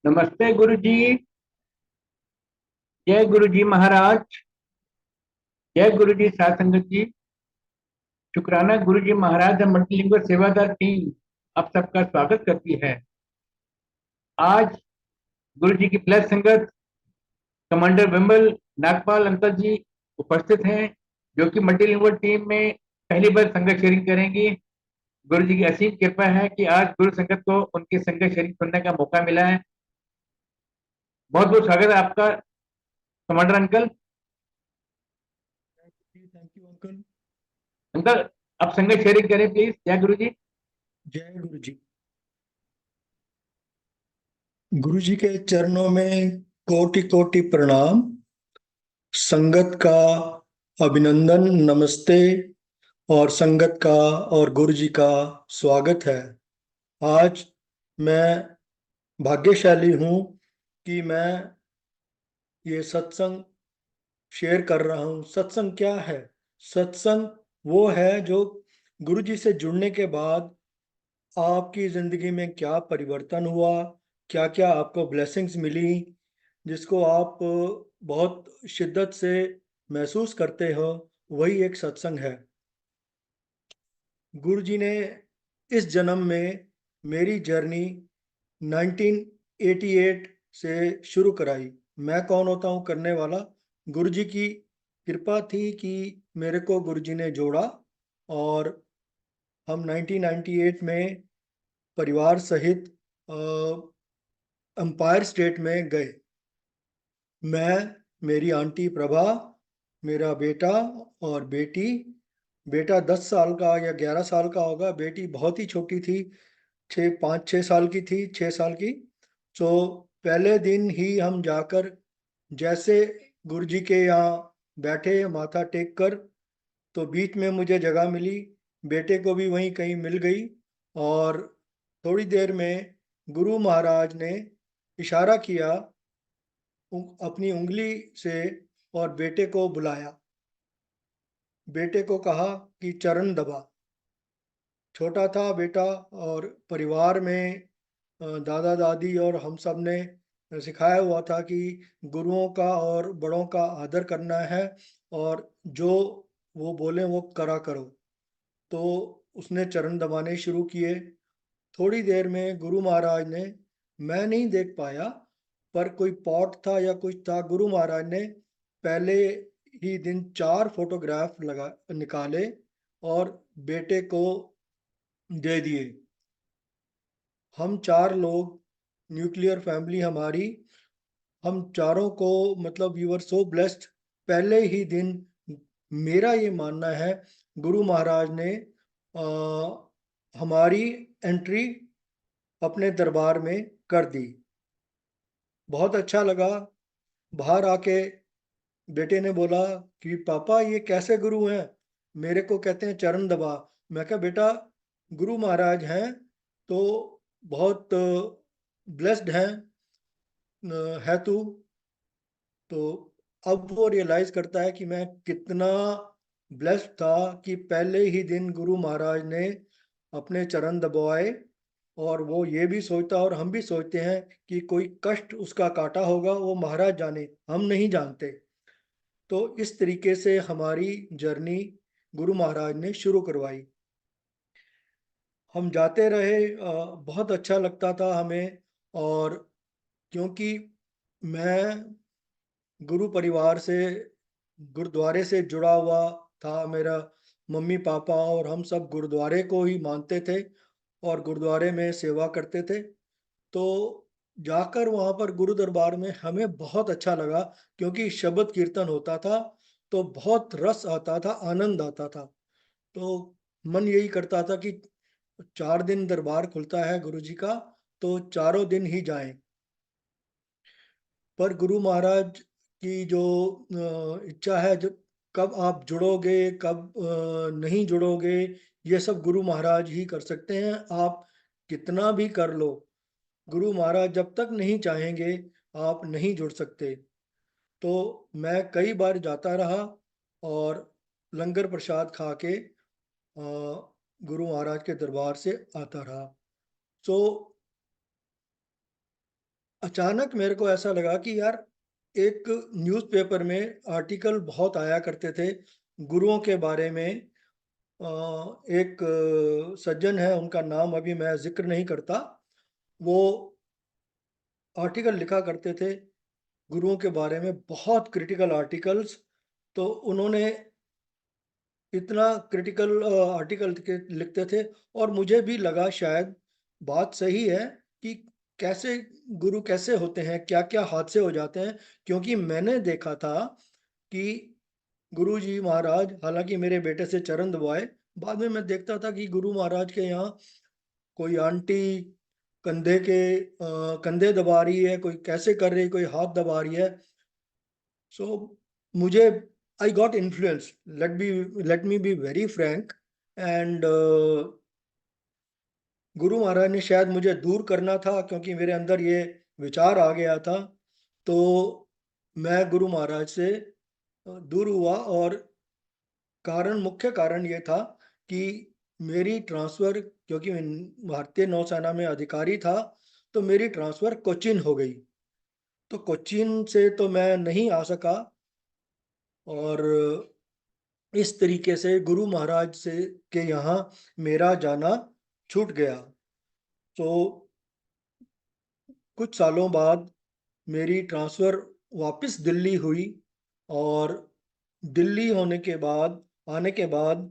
नमस्ते गुरु जी। जय गुरु जी महाराज। जय गुरु जी साध संगत जी। शुक्राना गुरु जी महाराज और मल्टीलिंगुअल सेवादार टीम आप सबका स्वागत करती है। आज गुरु जी की प्लस संगत कमांडर विमल नागपाल अंकल जी उपस्थित हैं, जो कि मल्टीलिंगुअल टीम में पहली बार संगत शेयरिंग करेंगी। गुरु जी की असीम कृपा है कि आज गुरु संगत को उनकी संगत शेयरिंग सुनने का मौका मिला है। बहुत बहुत स्वागत है आपका commander uncle. Thank you uncle. Uncle, आप संगत शेयरिंग करें प्लीज। जय गुरु जी। जय गुरु जी। गुरु जी के चरणों में कोटि कोटि प्रणाम। संगत का अभिनंदन, नमस्ते। और संगत का और गुरु जी का स्वागत है। आज मैं भाग्यशाली हूँ कि मैं ये सत्संग शेयर कर रहा हूँ। सत्संग क्या है? सत्संग वो है जो गुरु जी से जुड़ने के बाद आपकी जिंदगी में क्या परिवर्तन हुआ, क्या क्या आपको ब्लेसिंग्स मिली, जिसको आप बहुत शिद्दत से महसूस करते हो, वही एक सत्संग है। गुरु जी ने इस जन्म में मेरी जर्नी 1988 से शुरू कराई। मैं कौन होता हूँ करने वाला? गुरु जी की कृपा थी कि मेरे को गुरु जी ने जोड़ा और हम 1998 में परिवार सहित एम्पायर स्टेट में गए। मैं, मेरी आंटी प्रभा, मेरा बेटा और बेटी। बेटा 10 साल का या 11 साल का होगा, बेटी बहुत ही छोटी थी, 5-6 साल की थी, 6 साल की। तो पहले दिन ही हम जाकर जैसे गुरु जी के यहाँ बैठे माथा टेक कर, तो बीच में मुझे जगह मिली, बेटे को भी वहीं कहीं मिल गई। और थोड़ी देर में गुरु महाराज ने इशारा किया अपनी उंगली से और बेटे को बुलाया। बेटे को कहा कि चरण दबा। छोटा था बेटा और परिवार में दादा दादी और हम सब ने सिखाया हुआ था कि गुरुओं का और बड़ों का आदर करना है और जो वो बोले वो करा करो। तो उसने चरण दबाने शुरू किए। थोड़ी देर में गुरु महाराज ने, मैं नहीं देख पाया, पर कोई पॉट था या कुछ था, गुरु महाराज ने पहले ही दिन 4 फोटोग्राफ लगा निकाले और बेटे को दे दिए। हम 4 लोग, न्यूक्लियर फैमिली हमारी, हम चारों को मतलब वी वर सो ब्लेस्ड। पहले ही दिन मेरा ये मानना है गुरु महाराज ने आ, हमारी एंट्री अपने दरबार में कर दी। बहुत अच्छा लगा। बाहर आके बेटे ने बोला कि पापा ये कैसे गुरु हैं? मेरे को कहते हैं चरण दबा। मैं कहा बेटा गुरु महाराज हैं तो बहुत ब्लेस्ड हैं, है तू। तो अब वो रियलाइज करता है कि मैं कितना ब्लेस्ड था कि पहले ही दिन गुरु महाराज ने अपने चरण दबाए। और वो ये भी सोचता और हम भी सोचते हैं कि कोई कष्ट उसका काटा होगा, वो महाराज जाने, हम नहीं जानते। तो इस तरीके से हमारी जर्नी गुरु महाराज ने शुरू करवाई। हम जाते रहे, बहुत अच्छा लगता था हमें। और क्योंकि मैं गुरु परिवार से, गुरुद्वारे से जुड़ा हुआ था, मेरा मम्मी पापा और हम सब गुरुद्वारे को ही मानते थे और गुरुद्वारे में सेवा करते थे। तो जाकर वहाँ पर गुरु दरबार में हमें बहुत अच्छा लगा, क्योंकि शब्द कीर्तन होता था तो बहुत रस आता था, आनंद आता था। तो मन यही करता था कि 4 दिन दरबार खुलता है गुरु जी का, तो चारों दिन ही जाएं। पर गुरु महाराज की जो इच्छा है, जो कब आप जुड़ोगे कब नहीं जुड़ोगे, ये सब गुरु महाराज ही कर सकते हैं। आप कितना भी कर लो, गुरु महाराज जब तक नहीं चाहेंगे आप नहीं जुड़ सकते। तो मैं कई बार जाता रहा और लंगर प्रसाद खा के गुरु महाराज के दरबार से आता रहा। सो अचानक मेरे को ऐसा लगा कि यार एक न्यूज़पेपर में आर्टिकल बहुत आया करते थे गुरुओं के बारे में। एक सज्जन है, उनका नाम अभी मैं ज़िक्र नहीं करता। वो आर्टिकल लिखा करते थे गुरुओं के बारे में, बहुत क्रिटिकल आर्टिकल्स। तो उन्होंने इतना क्रिटिकल आर्टिकल लिखते थे और मुझे भी लगा शायद बात सही है कि कैसे गुरु कैसे होते हैं, क्या-क्या हादसे हो जाते हैं। क्योंकि मैंने देखा था कि गुरुजी महाराज, हालाँकि मेरे बेटे से चरण दबाए, बाद में मैं देखता था कि गुरु महाराज के यहाँ कोई आंटी कंधे दबा रही है, कोई कैसे कर रही है, कोई हाथ दबा रही है। सो मुझे I got influence, let me be very Frank. And Guru Maharaj ने शायद मुझे दूर करना था, क्योंकि मेरे अंदर ये विचार आ गया था। तो मैं गुरु महाराज से दूर हुआ, और मुख्य कारण ये था कि मेरी ट्रांसफ़र, क्योंकि मैं भारतीय नौसेना में अधिकारी था, तो मेरी ट्रांसफ़र कोचीन हो गई। तो कोचीन से तो मैं नहीं आ सका, और इस तरीके से गुरु महाराज से के यहाँ मेरा जाना छूट गया। तो कुछ सालों बाद मेरी ट्रांसफ़र वापस दिल्ली हुई, और दिल्ली होने के बाद आने के बाद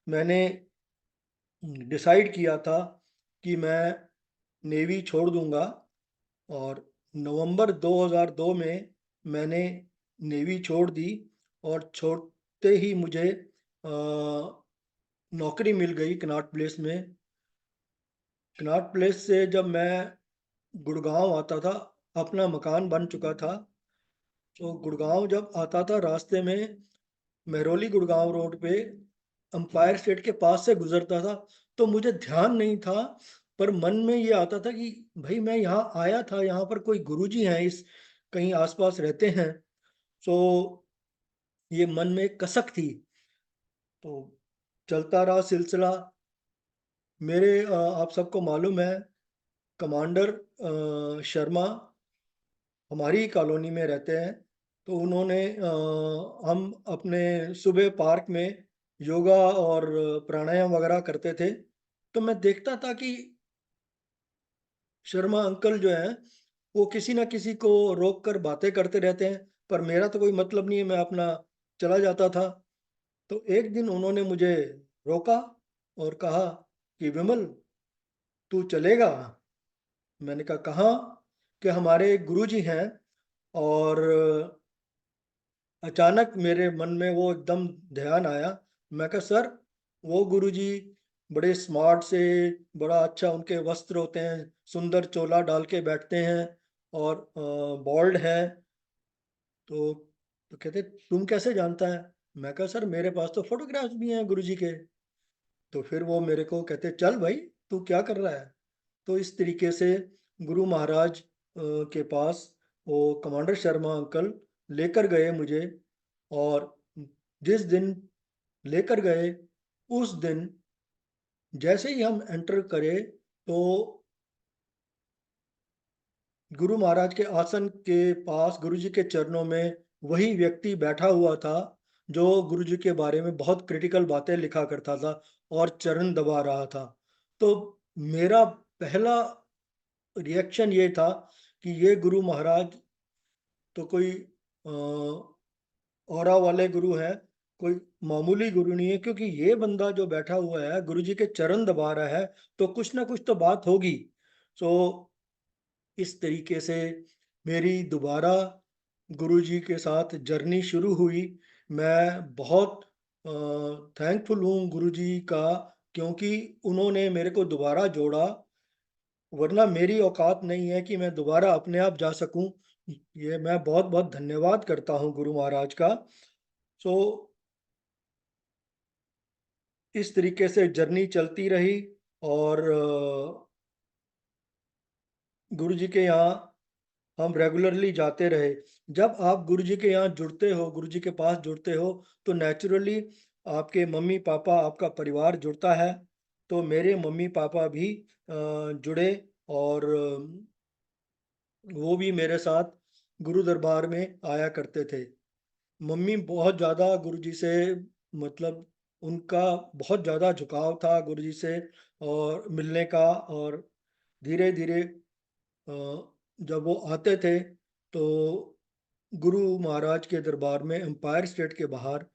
मैंने डिसाइड किया था कि मैं नेवी छोड़ दूँगा। और नवंबर 2002 में मैंने नेवी छोड़ दी, और छोड़ते ही मुझे नौकरी मिल गई कनॉट प्लेस में। कनॉट प्लेस से जब मैं गुड़गांव आता था, अपना मकान बन चुका था। तो गुड़गांव जब आता था, रास्ते में महरौली गुड़गांव रोड पे अंपायर स्टेट के पास से गुजरता था, तो मुझे ध्यान नहीं था, पर मन में ये आता था कि भाई मैं यहाँ आया था, यहाँ पर कोई गुरुजी हैं, इस कहीं आसपास रहते हैं। तो ये मन में एक कसक थी। तो चलता रहा सिलसिला। आप सबको मालूम है, कमांडर शर्मा हमारी ही कॉलोनी में रहते हैं। तो उन्होंने हम अपने सुबह पार्क में योगा और प्राणायाम वगैरह करते थे। तो मैं देखता था कि शर्मा अंकल जो हैं, वो किसी ना किसी को रोक कर बातें करते रहते हैं, पर मेरा तो कोई मतलब नहीं है, मैं अपना चला जाता था। तो एक दिन उन्होंने मुझे रोका और कहा कि विमल, तू चलेगा? मैंने कहा कहाँ? कि हमारे एक गुरुजी हैं। और अचानक मेरे मन में वो एकदम ध्यान आया। मैं कहा सर, वो गुरुजी बड़े स्मार्ट से, बड़ा अच्छा उनके वस्त्र होते हैं, सुंदर चोला डाल के बैठते हैं, और बॉल्ड है। तो कहते तुम कैसे जानता है? मैं कहा सर, मेरे पास तो फोटोग्राफ्स भी हैं गुरुजी के। तो फिर वो मेरे को कहते चल भाई, तू क्या कर रहा है? तो इस तरीके से गुरु महाराज के पास वो कमांडर शर्मा अंकल लेकर गए मुझे। और जिस दिन लेकर गए, उस दिन जैसे ही हम एंटर करे, तो गुरु महाराज के आसन के पास, गुरु जी के चरणों में वही व्यक्ति बैठा हुआ था जो गुरु जी के बारे में बहुत क्रिटिकल बातें लिखा करता था और चरण दबा रहा था। तो मेरा पहला रिएक्शन ये था कि ये गुरु महाराज तो कोई ऑरा वाले गुरु हैं, कोई मामूली गुरु नहीं है, क्योंकि ये बंदा जो बैठा हुआ है गुरु जी के चरण दबा रहा है, तो कुछ ना कुछ तो बात होगी। सो इस तरीके से मेरी दोबारा गुरुजी के साथ जर्नी शुरू हुई। मैं बहुत थैंकफुल हूँ गुरुजी का, क्योंकि उन्होंने मेरे को दोबारा जोड़ा, वरना मेरी औकात नहीं है कि मैं दोबारा अपने आप जा सकूं। ये मैं बहुत बहुत धन्यवाद करता हूँ गुरु महाराज का। सो इस तरीके से जर्नी चलती रही, और गुरु जी के यहाँ हम रेगुलरली जाते रहे। जब आप गुरु जी के यहाँ जुड़ते हो, गुरु जी के पास जुड़ते हो, तो नेचुरली आपके मम्मी पापा, आपका परिवार जुड़ता है। तो मेरे मम्मी पापा भी जुड़े, और वो भी मेरे साथ गुरु दरबार में आया करते थे। मम्मी बहुत ज़्यादा गुरुजी से, मतलब उनका बहुत ज़्यादा झुकाव था गुरुजी से और मिलने का। और धीरे धीरे जब वो आते थे तो गुरु महाराज के दरबार में एम्पायर स्टेट के बाहर,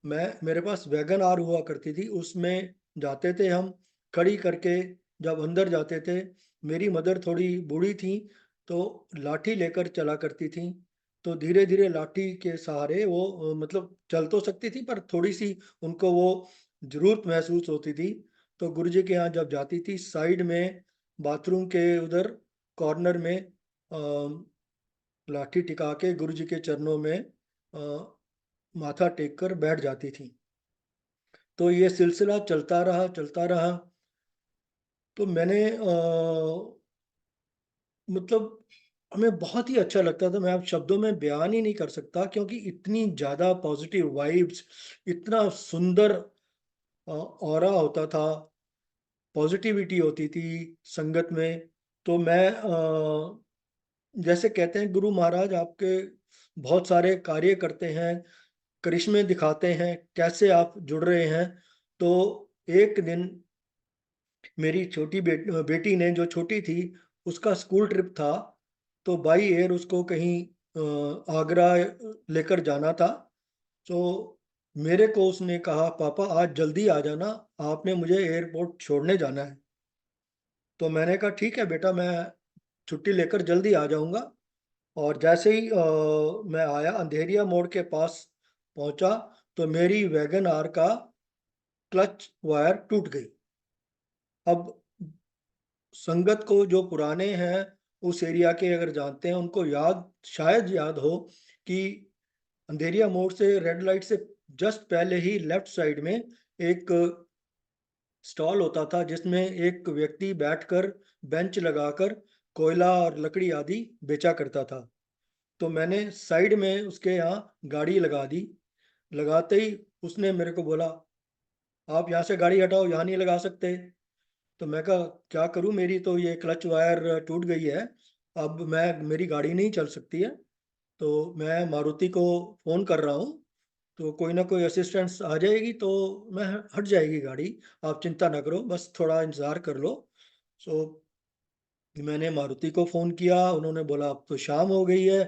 मैं मेरे पास वैगन आर हुआ करती थी, उसमें जाते थे हम खड़ी करके। जब अंदर जाते थे, मेरी मदर थोड़ी बूढ़ी थी तो लाठी लेकर चला करती थी। तो धीरे धीरे लाठी के सहारे वो मतलब चल तो सकती थी, पर थोड़ी सी उनको वो जरूरत महसूस होती थी। तो गुरुजी के यहाँ जब जाती थी, साइड में बाथरूम के उधर कॉर्नर में लाठी टिका के गुरुजी के चरणों में माथा टेक कर बैठ जाती थी। तो ये सिलसिला चलता रहा चलता रहा। तो मैंने मतलब हमें बहुत ही अच्छा लगता था। मैं अब शब्दों में बयान ही नहीं कर सकता, क्योंकि इतनी ज़्यादा पॉजिटिव वाइब्स, इतना सुंदर ऑरा होता था, पॉजिटिविटी होती थी संगत में। तो मैं जैसे कहते हैं गुरु महाराज आपके बहुत सारे कार्य करते हैं, करिश्मे दिखाते हैं, कैसे आप जुड़ रहे हैं। तो एक दिन मेरी छोटी बेटी ने, जो छोटी थी, उसका स्कूल ट्रिप था। तो बाई एयर उसको कहीं आगरा लेकर जाना था। तो मेरे को उसने कहा, पापा आज जल्दी आ जाना, आपने मुझे एयरपोर्ट छोड़ने जाना है। तो मैंने कहा ठीक है बेटा, मैं छुट्टी लेकर जल्दी आ जाऊंगा। और जैसे ही मैं आया, अंधेरिया मोड़ के पास पहुंचा, तो मेरी वैगन आर का क्लच वायर टूट गई। अब संगत को जो पुराने हैं उस एरिया के, अगर जानते हैं, उनको शायद याद हो कि अंधेरिया मोड़ से रेड लाइट से जस्ट पहले ही लेफ्ट साइड में एक स्टॉल होता था, जिसमें एक व्यक्ति बैठकर बेंच लगाकर कोयला और लकड़ी आदि बेचा करता था। तो मैंने साइड में उसके यहाँ गाड़ी लगा दी। लगाते ही उसने मेरे को बोला, आप यहाँ से गाड़ी हटाओ, यहाँ नहीं लगा सकते। तो मैं कहा क्या करूं, मेरी तो ये क्लच वायर टूट गई है, अब मेरी गाड़ी नहीं चल सकती है। तो मैं मारुति को फ़ोन कर रहा हूँ, तो कोई ना कोई असिस्टेंस आ जाएगी तो मैं हट जाएगी गाड़ी, आप चिंता ना करो, बस थोड़ा इंतज़ार कर लो। सो मैंने मारुति को फ़ोन किया, उन्होंने बोला अब तो शाम हो गई है,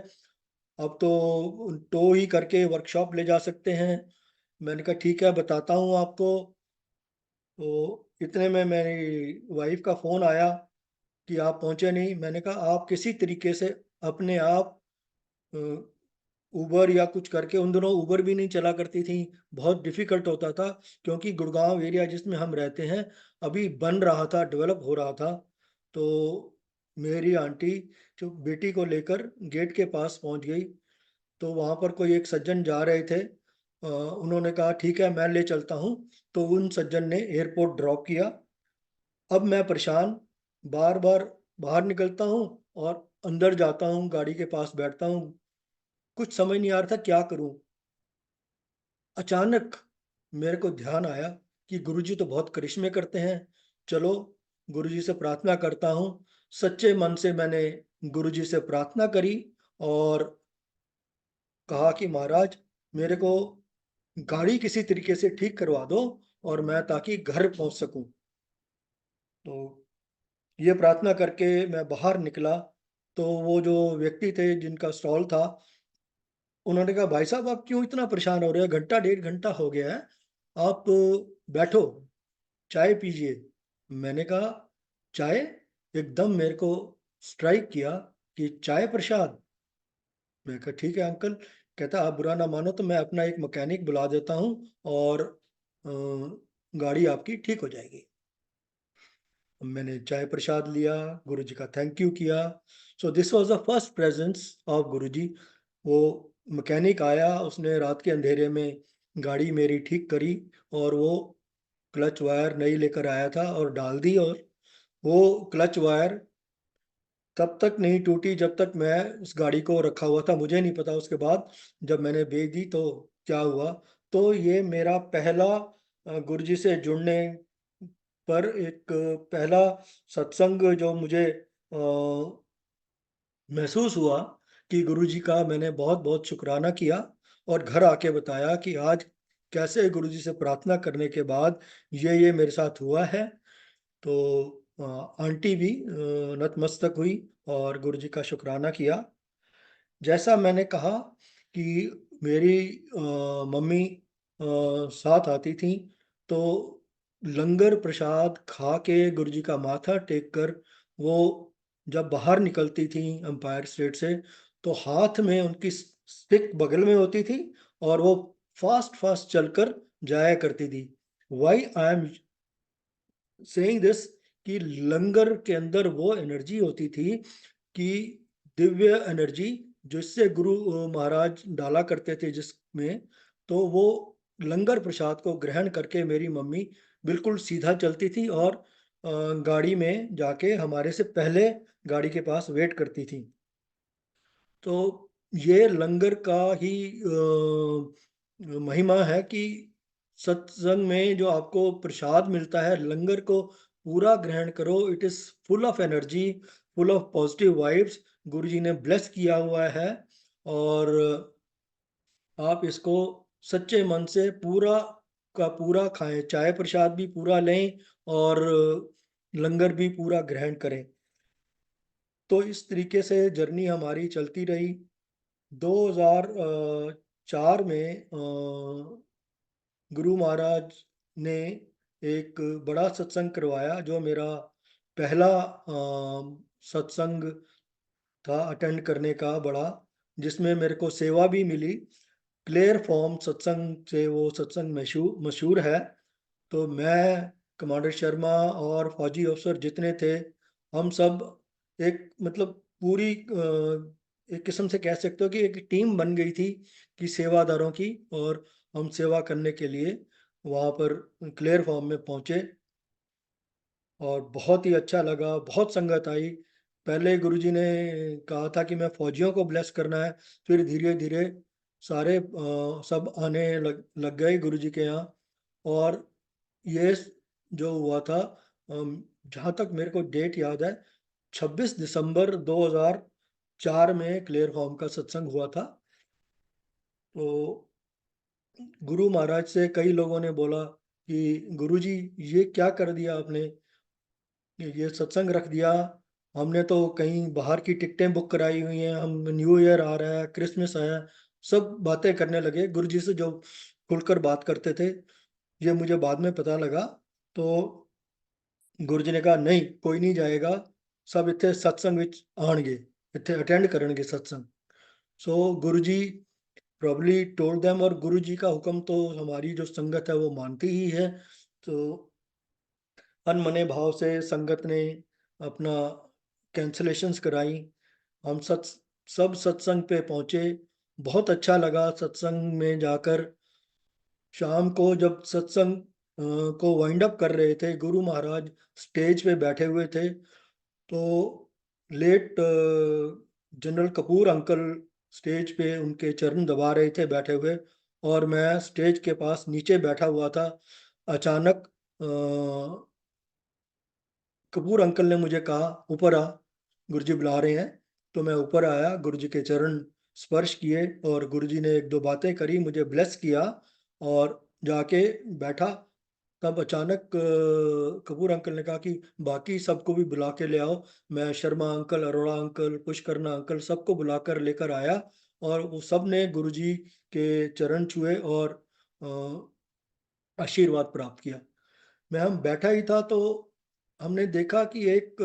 अब तो टो ही करके वर्कशॉप ले जा सकते हैं। मैंने कहा ठीक है, बताता हूँ आपको। तो इतने में मेरी वाइफ का फ़ोन आया कि आप पहुंचे नहीं। मैंने कहा आप किसी तरीके से अपने आप उबर या कुछ करके, उन दिनों उबर भी नहीं चला करती थी, बहुत डिफिकल्ट होता था, क्योंकि गुड़गांव एरिया जिसमें हम रहते हैं अभी बन रहा था, डेवलप हो रहा था। तो मेरी आंटी जो बेटी को लेकर गेट के पास पहुंच गई। तो वहां पर कोई एक सज्जन जा रहे थे, उन्होंने कहा ठीक है मैं ले चलता हूँ। तो उन सज्जन ने एयरपोर्ट ड्रॉप किया। अब मैं परेशान, बार बार बाहर निकलता हूँ और अंदर जाता हूँ, गाड़ी के पास बैठता हूँ, कुछ समझ नहीं आ रहा था क्या करूँ। अचानक मेरे को ध्यान आया कि गुरुजी तो बहुत करिश्मे करते हैं, चलो गुरुजी से प्रार्थना करता हूँ। सच्चे मन से मैंने गुरुजी से प्रार्थना करी और कहा कि महाराज मेरे को गाड़ी किसी तरीके से ठीक करवा दो, और मैं ताकि घर पहुंच सकूं। तो ये प्रार्थना करके मैं बाहर निकला। तो वो जो व्यक्ति थे जिनका स्टॉल था, उन्होंने कहा भाई साहब आप क्यों इतना परेशान हो रहे हैं, घंटा डेढ़ घंटा हो गया है, आप बैठो, चाय पीजिए। मैंने कहा चाय? एकदम मेरे को स्ट्राइक किया कि चाय प्रसाद। मैं कहा ठीक है अंकल। कहता आप बुरा ना मानो तो मैं अपना एक मैकेनिक बुला देता हूँ और गाड़ी आपकी ठीक हो जाएगी। मैंने चाय प्रसाद लिया, गुरु जी का थैंक यू किया। So this was the first presence of गुरु जी। वो मैकेनिक आया, उसने रात के अंधेरे में गाड़ी मेरी ठीक करी, और वो क्लच वायर नई लेकर आया था और डाल दी। और वो क्लच वायर तब तक नहीं टूटी जब तक मैं उस गाड़ी को रखा हुआ था, मुझे नहीं पता उसके बाद जब मैंने बेच दी तो क्या हुआ। तो ये मेरा पहला गुरु जी से जुड़ने पर एक पहला सत्संग जो मुझे महसूस हुआ कि गुरुजी का मैंने बहुत बहुत शुक्राना किया और घर आके बताया कि आज कैसे गुरुजी से प्रार्थना करने के बाद ये मेरे साथ हुआ है। तो आंटी भी नतमस्तक हुई और गुरुजी का शुक्राना किया। जैसा मैंने कहा कि मेरी मम्मी साथ आती थी, तो लंगर प्रसाद खा के गुरुजी का माथा टेक कर वो जब बाहर निकलती थी एम्पायर स्टेट से, तो हाथ में उनकी स्टिक बगल में होती थी और वो फास्ट फास्ट चलकर जाया करती थी। Why I am saying this, कि लंगर के अंदर वो एनर्जी होती थी कि दिव्य एनर्जी जिससे गुरु महाराज डाला करते थे जिसमें, तो वो लंगर प्रसाद को ग्रहण करके मेरी मम्मी बिल्कुल सीधा चलती थी और गाड़ी में जाके हमारे से पहले गाड़ी के पास वेट करती थी। तो ये लंगर का ही महिमा है कि सत्संग में जो आपको प्रसाद मिलता है, लंगर को पूरा ग्रहण करो। It is full of energy, full of positive vibes. गुरु जी ने ब्लेस किया हुआ है और आप इसको सच्चे मन से पूरा का पूरा खाएं, चाय प्रसाद भी पूरा लें और लंगर भी पूरा ग्रहण करें। तो इस तरीके से जर्नी हमारी चलती रही। 2004 में गुरु महाराज ने एक बड़ा सत्संग करवाया, जो मेरा पहला सत्संग था अटेंड करने का बड़ा, जिसमें मेरे को सेवा भी मिली। क्लेयर फॉर्म सत्संग से वो सत्संग मशहूर मशहूर है। तो मैं, कमांडर शर्मा और फौजी अफसर जितने थे, हम सब एक मतलब पूरी एक किस्म से कह सकते हो कि एक टीम बन गई थी कि सेवादारों की, और हम सेवा करने के लिए वहाँ पर क्लेयर फॉर्म में पहुँचे और बहुत ही अच्छा लगा, बहुत संगत आई। पहले गुरुजी ने कहा था कि मैं फौजियों को ब्लेस करना है, फिर धीरे धीरे सारे सब आने लग गए गुरुजी के यहाँ। और ये जो हुआ था, जहाँ तक मेरे को डेट याद है, 26 दिसंबर 2004 में क्लेयर फॉर्म का सत्संग हुआ था। तो गुरु महाराज से कई लोगों ने बोला कि गुरुजी ये क्या कर दिया आपने, ये सत्संग रख दिया। हमने तो कहीं बाहर की टिकटें बुक कराई हुई हैं, हम न्यू ईयर आ रहा है, क्रिसमस आया है। सब बातें करने लगे गुरुजी से, जो खुलकर बात करते थे। ये मुझे बाद में पता लगा। तो गुरु जी ने कहा नहीं, कोई नहीं जाएगा, सब इतने सत्संग विच आएंगे, इतने अटेंड करेंगे सत्संग। सो गुरु जी प्रॉब्ली टोल्ड देम, और गुरु जी का हुक्म तो हमारी जो संगत है वो मानती ही है। तो अनमने भाव से संगत ने अपना कैंसलेशंस कराई। हम सब सत्संग पे पहुंचे। बहुत अच्छा लगा सत्संग में जाकर। शाम को जब सत्संग को वाइंड अप कर रहे थे, गुरु महाराज स्टेज पे बैठे हुए थे, तो late general Kapoor uncle stage पे उनके चरण दबा रहे थे बैठे हुए, और मैं स्टेज के पास नीचे बैठा हुआ था। अचानक कपूर अंकल ने मुझे कहा ऊपर आ, गुरुजी बुला रहे हैं। तो मैं ऊपर आया, गुरुजी के चरण स्पर्श किए और गुरुजी ने एक दो बातें करी, मुझे ब्लेस किया और जाके बैठा। तब अचानक कपूर अंकल ने कहा कि बाकी सबको भी बुला के ले आओ। मैं Sharma uncle, Arora uncle, Pushkarna uncle सबको बुलाकर लेकर आया, और वो सब ने गुरुजी के चरण छुए और आशीर्वाद प्राप्त किया। मैं हम बैठा ही था, तो हमने देखा कि एक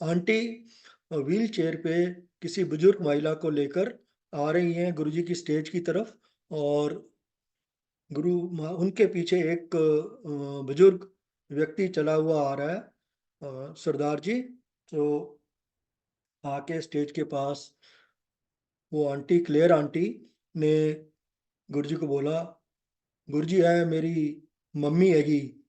आंटी व्हील चेयर पे किसी बुजुर्ग महिला को लेकर आ रही हैं गुरुजी की स्टेज की तरफ, और उनके पीछे एक बुजुर्ग व्यक्ति चला हुआ आ रहा है, सरदार जी। तो आके स्टेज के पास वो आंटी, क्लेयर आंटी ने गुरुजी को बोला, गुरुजी है मेरी मम्मी हैगी।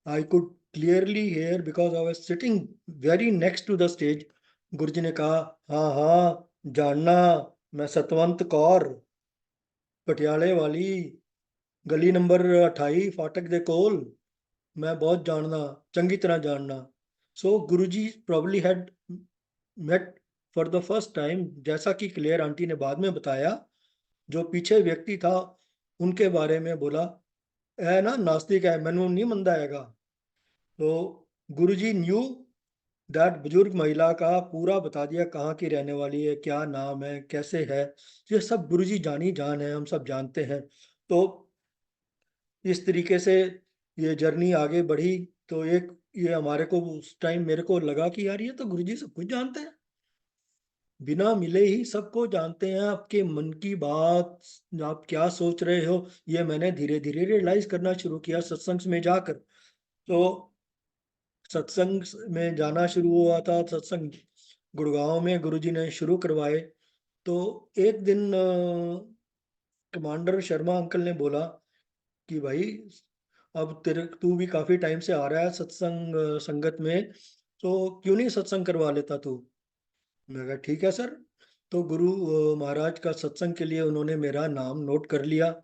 I could clearly hear because I was sitting very next to the stage. Guruji ने कहा, हाँ हाँ जानना, मैं सतवंत कौर, पटियाले वाली, गली नंबर 28 फाटक दे कोल, मैं बहुत जानना, चंगी तरह जानना। सो गुरुजी probably had met for the first time, जैसा कि क्लेयर आंटी ने बाद में बताया, जो पीछे व्यक्ति था उनके बारे में बोला, ए ना नास्तिक है, मैनू नहीं मंदा हैगा। तो गुरुजी न्यू दैट बुजुर्ग महिला का पूरा बता दिया, कहाँ की रहने वाली है, क्या नाम है, कैसे है। ये सब गुरुजी जानी जान है, हम सब जानते हैं। तो इस तरीके से ये जर्नी आगे बढ़ी। तो एक ये हमारे को उस टाइम मेरे को लगा कि यार ये तो गुरुजी सब कुछ जानते हैं, बिना मिले ही सबको जानते हैं, आपके मन की बात, आप क्या सोच रहे हो, ये मैंने धीरे धीरे रियलाइज करना शुरू किया सत्संग में जाकर। तो सत्संग में जाना शुरू हुआ था, सत्संग गुड़गांव में गुरुजी ने शुरू करवाए। तो एक दिन कमांडर शर्मा अंकल ने बोला कि भाई, अब तेरे तू भी काफी टाइम से आ रहा है सत्संग संगत में, तो क्यों नहीं सत्संग करवा लेता तू। मैं कहा ठीक है सर। तो गुरु महाराज का सत्संग के लिए उन्होंने मेरा नाम नोट कर लिया।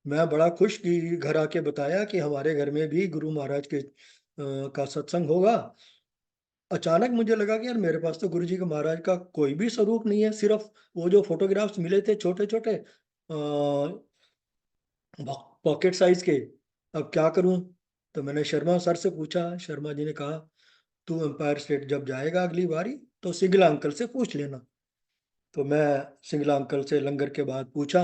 मैं बड़ा खुश कि घर आके बताया कि हमारे घर में भी गुरु महाराज के का सत्संग होगा। अचानक मुझे लगा कि यार मेरे पास तो गुरु जी का महाराज का कोई भी स्वरूप नहीं है, सिर्फ वो जो फोटोग्राफ्स मिले थे छोटे छोटे पॉकेट साइज के। अब क्या करूं। तो मैंने शर्मा सर से पूछा, शर्मा जी ने कहा तू एम्पायर स्टेट जब जाएगा अगली बारी तो सिंगला अंकल से पूछ लेना। तो मैं सिंगला अंकल से लंगर के बाद पूछा,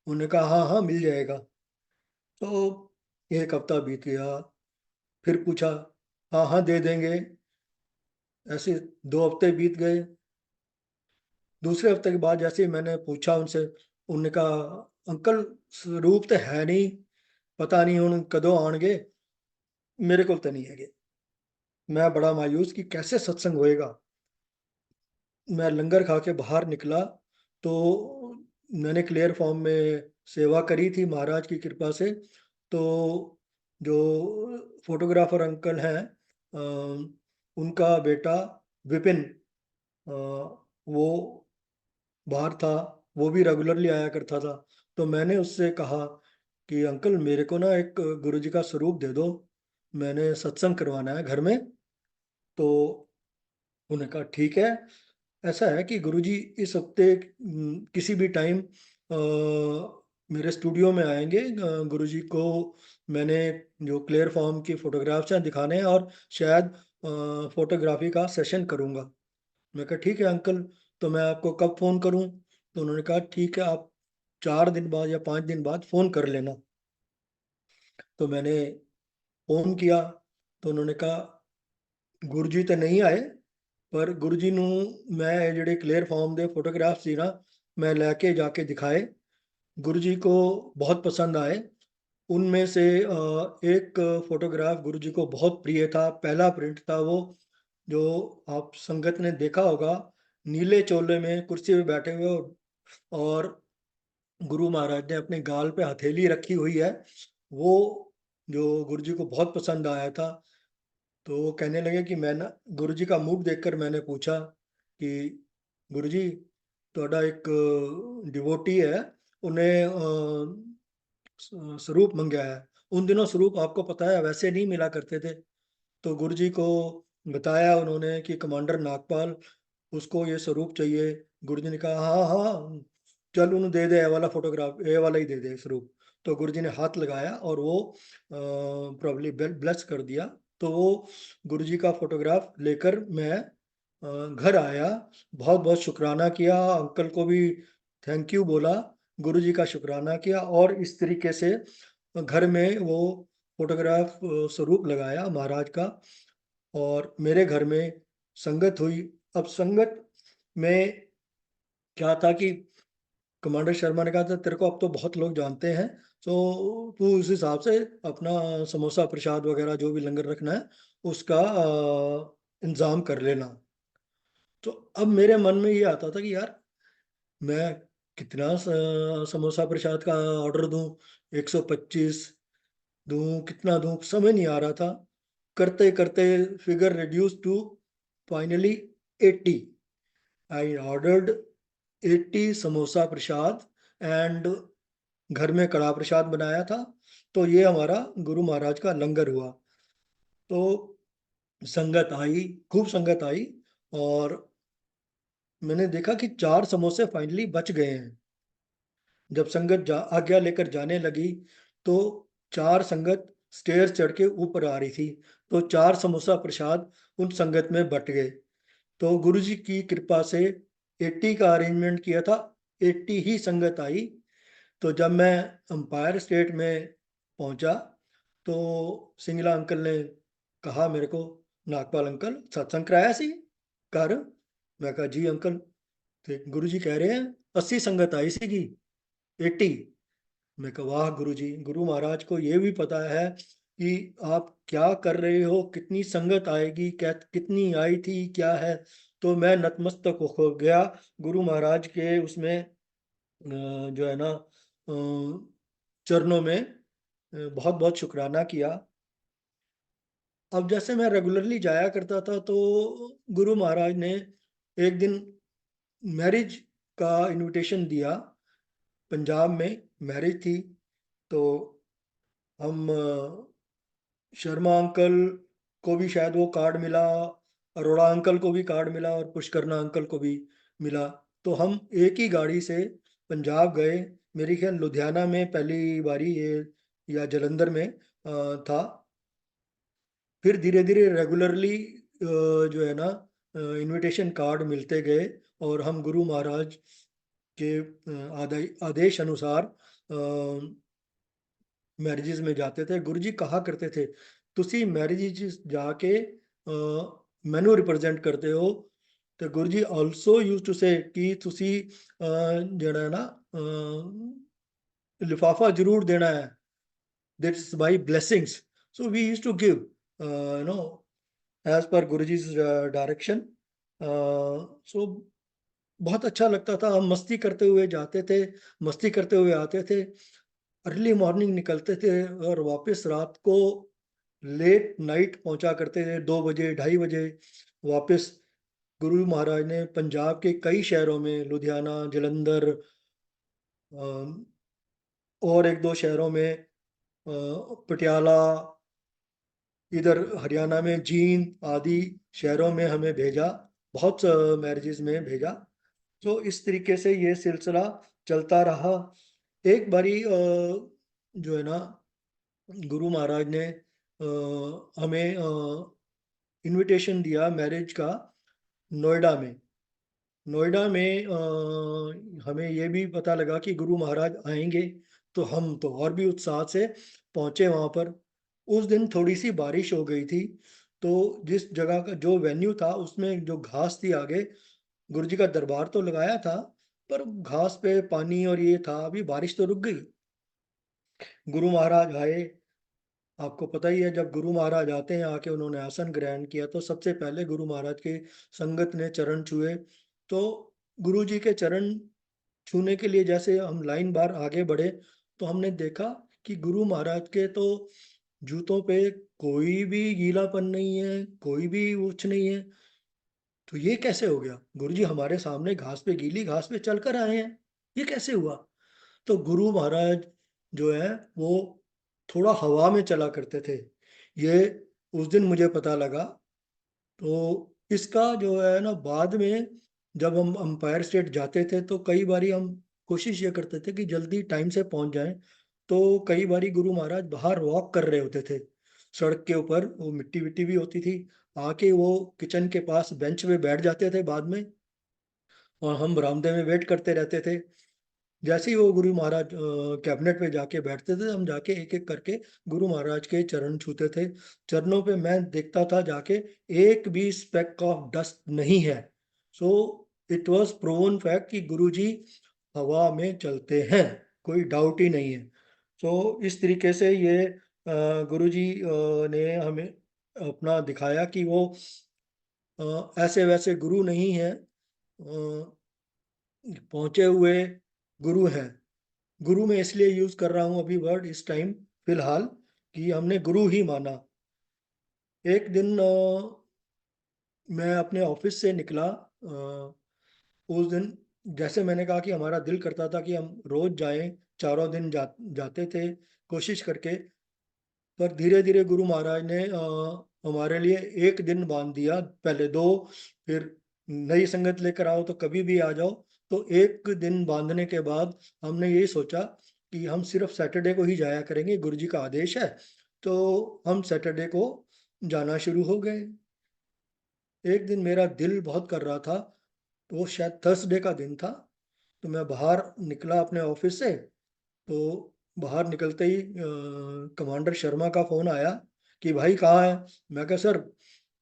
उन्होंने कहा हाँ हाँ मिल जाएगा। तो एक हफ्ता बीत गया, फिर पूछा, हाँ हाँ दे देंगे। ऐसे 2 हफ्ते बीत गए। दूसरे हफ्ते के बाद जैसे ही मैंने पूछा उनसे, उन्होंने कहा अंकल स्वरूप तो है नहीं, पता नहीं हूँ कदों आएंगे, मेरे को तो नहीं है। मैं बड़ा मायूस कि कैसे सत्संग होएगा। मैं लंगर खा के बाहर निकला तो मैंने क्लियर फॉर्म में सेवा करी थी महाराज की कृपा से। तो जो फोटोग्राफर अंकल हैं, उनका बेटा विपिन, वो बाहर था, वो भी रेगुलरली आया करता था। तो मैंने उससे कहा कि अंकल मेरे को ना एक गुरुजी का स्वरूप दे दो, मैंने सत्संग करवाना है घर में। तो उन्होंने कहा ठीक है। ऐसा है कि गुरुजी इस हफ्ते किसी भी टाइम मेरे स्टूडियो में आएंगे। गुरुजी को मैंने जो क्लियर फॉर्म की फोटोग्राफ्स हैं दिखाने हैं, और शायद फोटोग्राफी का सेशन करूंगा। मैं कहा ठीक है अंकल, तो मैं आपको कब फ़ोन करूं। तो उन्होंने कहा ठीक है, आप 4 दिन बाद या 5 दिन बाद फ़ोन कर लेना। तो मैंने फ़ोन किया तो उन्होंने कहा गुरुजी तो नहीं आए, पर गुरुजी ਨੂੰ मैं ਜਿਹੜੇ क्लियर फॉर्म ਦੇ फोटोग्राफ ਸੀ ना, मैं लेके जाके दिखाए। गुरुजी को बहुत पसंद आए। उनमें से एक फोटोग्राफ गुरुजी को बहुत प्रिय था, पहला प्रिंट था वो, जो आप संगत ने देखा होगा, नीले चोले में कुर्सी पे बैठे हुए, और गुरु महाराज ने अपने गाल पे हथेली रखी हुई है। वो जो गुरुजी को बहुत पसंद आया था। तो वो कहने लगे कि मैं ना, गुरुजी का मुख देखकर मैंने पूछा कि गुरुजी, ਤੁਹਾਡਾ एक डिवोटी है, उन्हें स्वरूप मंगाया है। उन दिनों स्वरूप आपको पता है वैसे नहीं मिला करते थे। तो गुरुजी को बताया उन्होंने कि कमांडर नागपाल, उसको ये स्वरूप चाहिए। गुरुजी ने कहा हाँ हाँ चल उन्हें दे दे, ये वाला फोटोग्राफ, ये वाला ही दे दे स्वरूप। तो गुरुजी ने हाथ लगाया और वो प्रॉब्ली ब्लेस कर दिया। तो वो गुरुजी का फोटोग्राफ लेकर मैं घर आया। बहुत बहुत शुक्राना किया, अंकल को भी थैंक यू बोला, गुरुजी का शुक्राना किया, और इस तरीके से घर में वो फोटोग्राफ स्वरूप लगाया महाराज का। और मेरे घर में संगत हुई। अब संगत में क्या था कि कमांडर शर्मा ने कहा था तेरे को अब तो बहुत लोग जानते हैं, तो तू उस हिसाब से अपना समोसा प्रसाद वगैरह जो भी लंगर रखना है उसका इंतजाम कर लेना। तो अब मेरे मन में ये आता था कि यार मैं कितना समोसा प्रसाद का ऑर्डर दूं, 125 दूं, कितना दूं, समझ नहीं आ रहा था। करते करते figure reduce to finally 80। I ordered 80 samosa prasad, and घर में कड़ा प्रसाद बनाया था। तो ये हमारा गुरु महाराज का लंगर हुआ। तो संगत आई, खूब संगत आई। और मैंने देखा कि 4 समोसे फाइनली बच गए हैं। जब संगत आज्ञा लेकर जाने लगी तो 4 संगत स्टेयर चढ़ के ऊपर आ रही थी, तो 4 समोसा प्रसाद उन संगत में बट गए। तो गुरु जी की कृपा से 80 का अरेंजमेंट किया था, 80 ही संगत आई। तो जब मैं अंपायर स्टेट में पहुंचा तो सिंगला अंकल ने कहा मेरे को, नागपाल अंकल सत्संग कराया सी घर। मैं कहा जी अंकल। तो गुरु जी कह रहे हैं 80 संगत आई सी 80। मैं कहा वाह गुरु जी, गुरु महाराज को ये भी पता है कि आप क्या कर रहे हो, कितनी संगत आएगी, क्या कितनी आई थी क्या है। तो मैं नतमस्तक हो गया गुरु महाराज के उसमें, जो है ना, चरणों में बहुत बहुत शुक्राना किया। अब जैसे मैं रेगुलरली जाया करता था तो गुरु महाराज ने एक दिन मैरिज का इनविटेशन दिया। पंजाब में मैरिज थी, तो हम शर्मा अंकल को भी शायद वो कार्ड मिला, अरोड़ा अंकल को भी कार्ड मिला और पुष्करना अंकल को भी मिला। तो हम एक ही गाड़ी से पंजाब गए। मेरी ख्याल लुधियाना में पहली बारी ये, या जलंधर में था। फिर धीरे धीरे रेगुलरली जो है ना इनविटेशन कार्ड मिलते गए, और हम गुरु महाराज के आदेश अनुसार मैरिजेस में जाते थे। गुरु जी कहा करते थे तुसी मैरिजेस जाके मैनू रिप्रेजेंट करते हो। तो गुरु जी आल्सो यूज टू से कि तुसी ਜਿਹੜਾ ਹੈ ਨਾ लिफाफा जरूर देना है, that's by blessings. So we use to give no as per Guru ji direction. सो बहुत अच्छा लगता था, हम मस्ती करते हुए जाते थे, मस्ती करते हुए आते थे। अर्ली मॉर्निंग निकलते थे और वापस रात को लेट नाइट पहुंचा करते थे, 2 बजे 2:30 बजे वापस। गुरु महाराज ने पंजाब के कई शहरों में, लुधियाना, जलंधर, और एक दो शहरों में, पटियाला, इधर हरियाणा में जींद आदि शहरों में हमें भेजा, बहुत मैरिजेस में भेजा। तो इस तरीके से ये सिलसिला चलता रहा। एक बारी जो है ना गुरु महाराज ने हमें इनविटेशन दिया मैरिज का, नोएडा में। नोएडा में हमें ये भी पता लगा कि गुरु महाराज आएंगे, तो हम तो और भी उत्साह से पहुंचे वहां पर। उस दिन थोड़ी सी बारिश हो गई थी, तो जिस जगह का जो वेन्यू था उसमें जो घास थी आगे, गुरु जी का दरबार तो लगाया था, पर घास पे पानी और ये था, अभी बारिश तो रुक गई। गुरु महाराज आए। आपको पता ही है जब गुरु महाराज आते हैं, आके उन्होंने आसन ग्रहण किया तो सबसे पहले गुरु महाराज के संगत ने चरण छुए। तो गुरु जी के चरण छूने के लिए जैसे हम लाइन बार आगे बढ़े, तो हमने देखा कि गुरु महाराज के तो जूतों पे कोई भी गीलापन नहीं है, कोई भी कुछ नहीं है। तो ये कैसे हो गया, गुरु जी हमारे सामने घास पे, गीली घास पे चलकर आए हैं, ये कैसे हुआ। तो गुरु महाराज जो है वो थोड़ा हवा में चला करते थे, ये उस दिन मुझे पता लगा। तो इसका जो है ना बाद में जब हम अंपायर स्टेट जाते थे तो कई बारी हम कोशिश ये करते थे कि जल्दी टाइम से पहुंच जाएं। तो कई बारी गुरु महाराज बाहर वॉक कर रहे होते थे, सड़क के ऊपर वो मिट्टी विट्टी भी होती थी, आके वो किचन के पास बेंच पे बैठ जाते थे बाद में, और हम बरामदे में वेट करते रहते थे। जैसे ही वो गुरु महाराज कैबिनेट पे जाके बैठते थे, हम जाके एक एक करके गुरु महाराज के चरण छूते थे। चरणों पे मैं देखता था जाके एक भी स्पेक ऑफ डस्ट नहीं है। So it was proven fact कि गुरु जी हवा में चलते हैं, कोई डाउट ही नहीं है। सो इस तरीके से ये गुरु जी ने हमें अपना दिखाया कि वो ऐसे वैसे गुरु नहीं है, पहुंचे हुए गुरु हैं। गुरु में इसलिए यूज कर रहा हूं अभी वर्ड इस टाइम फिलहाल, कि हमने गुरु ही माना। एक दिन मैं अपने ऑफिस से निकला, उस दिन जैसे मैंने कहा कि हमारा दिल करता था कि हम रोज जाएं, चारों दिन जाते थे कोशिश करके। पर धीरे धीरे गुरु महाराज ने हमारे लिए एक दिन बांध दिया, पहले दो, फिर नई संगत लेकर आओ तो कभी भी आ जाओ। तो एक दिन बांधने के बाद हमने यही सोचा कि हम सिर्फ सैटरडे को ही जाया करेंगे, गुरु जी का आदेश है। तो हम सैटरडे को जाना शुरू हो गए। एक दिन मेरा दिल बहुत कर रहा था, वो शायद थर्सडे का दिन था। तो मैं बाहर निकला अपने ऑफिस से। तो बाहर निकलते ही कमांडर शर्मा का फ़ोन आया कि भाई कहाँ है। मैं कहा सर,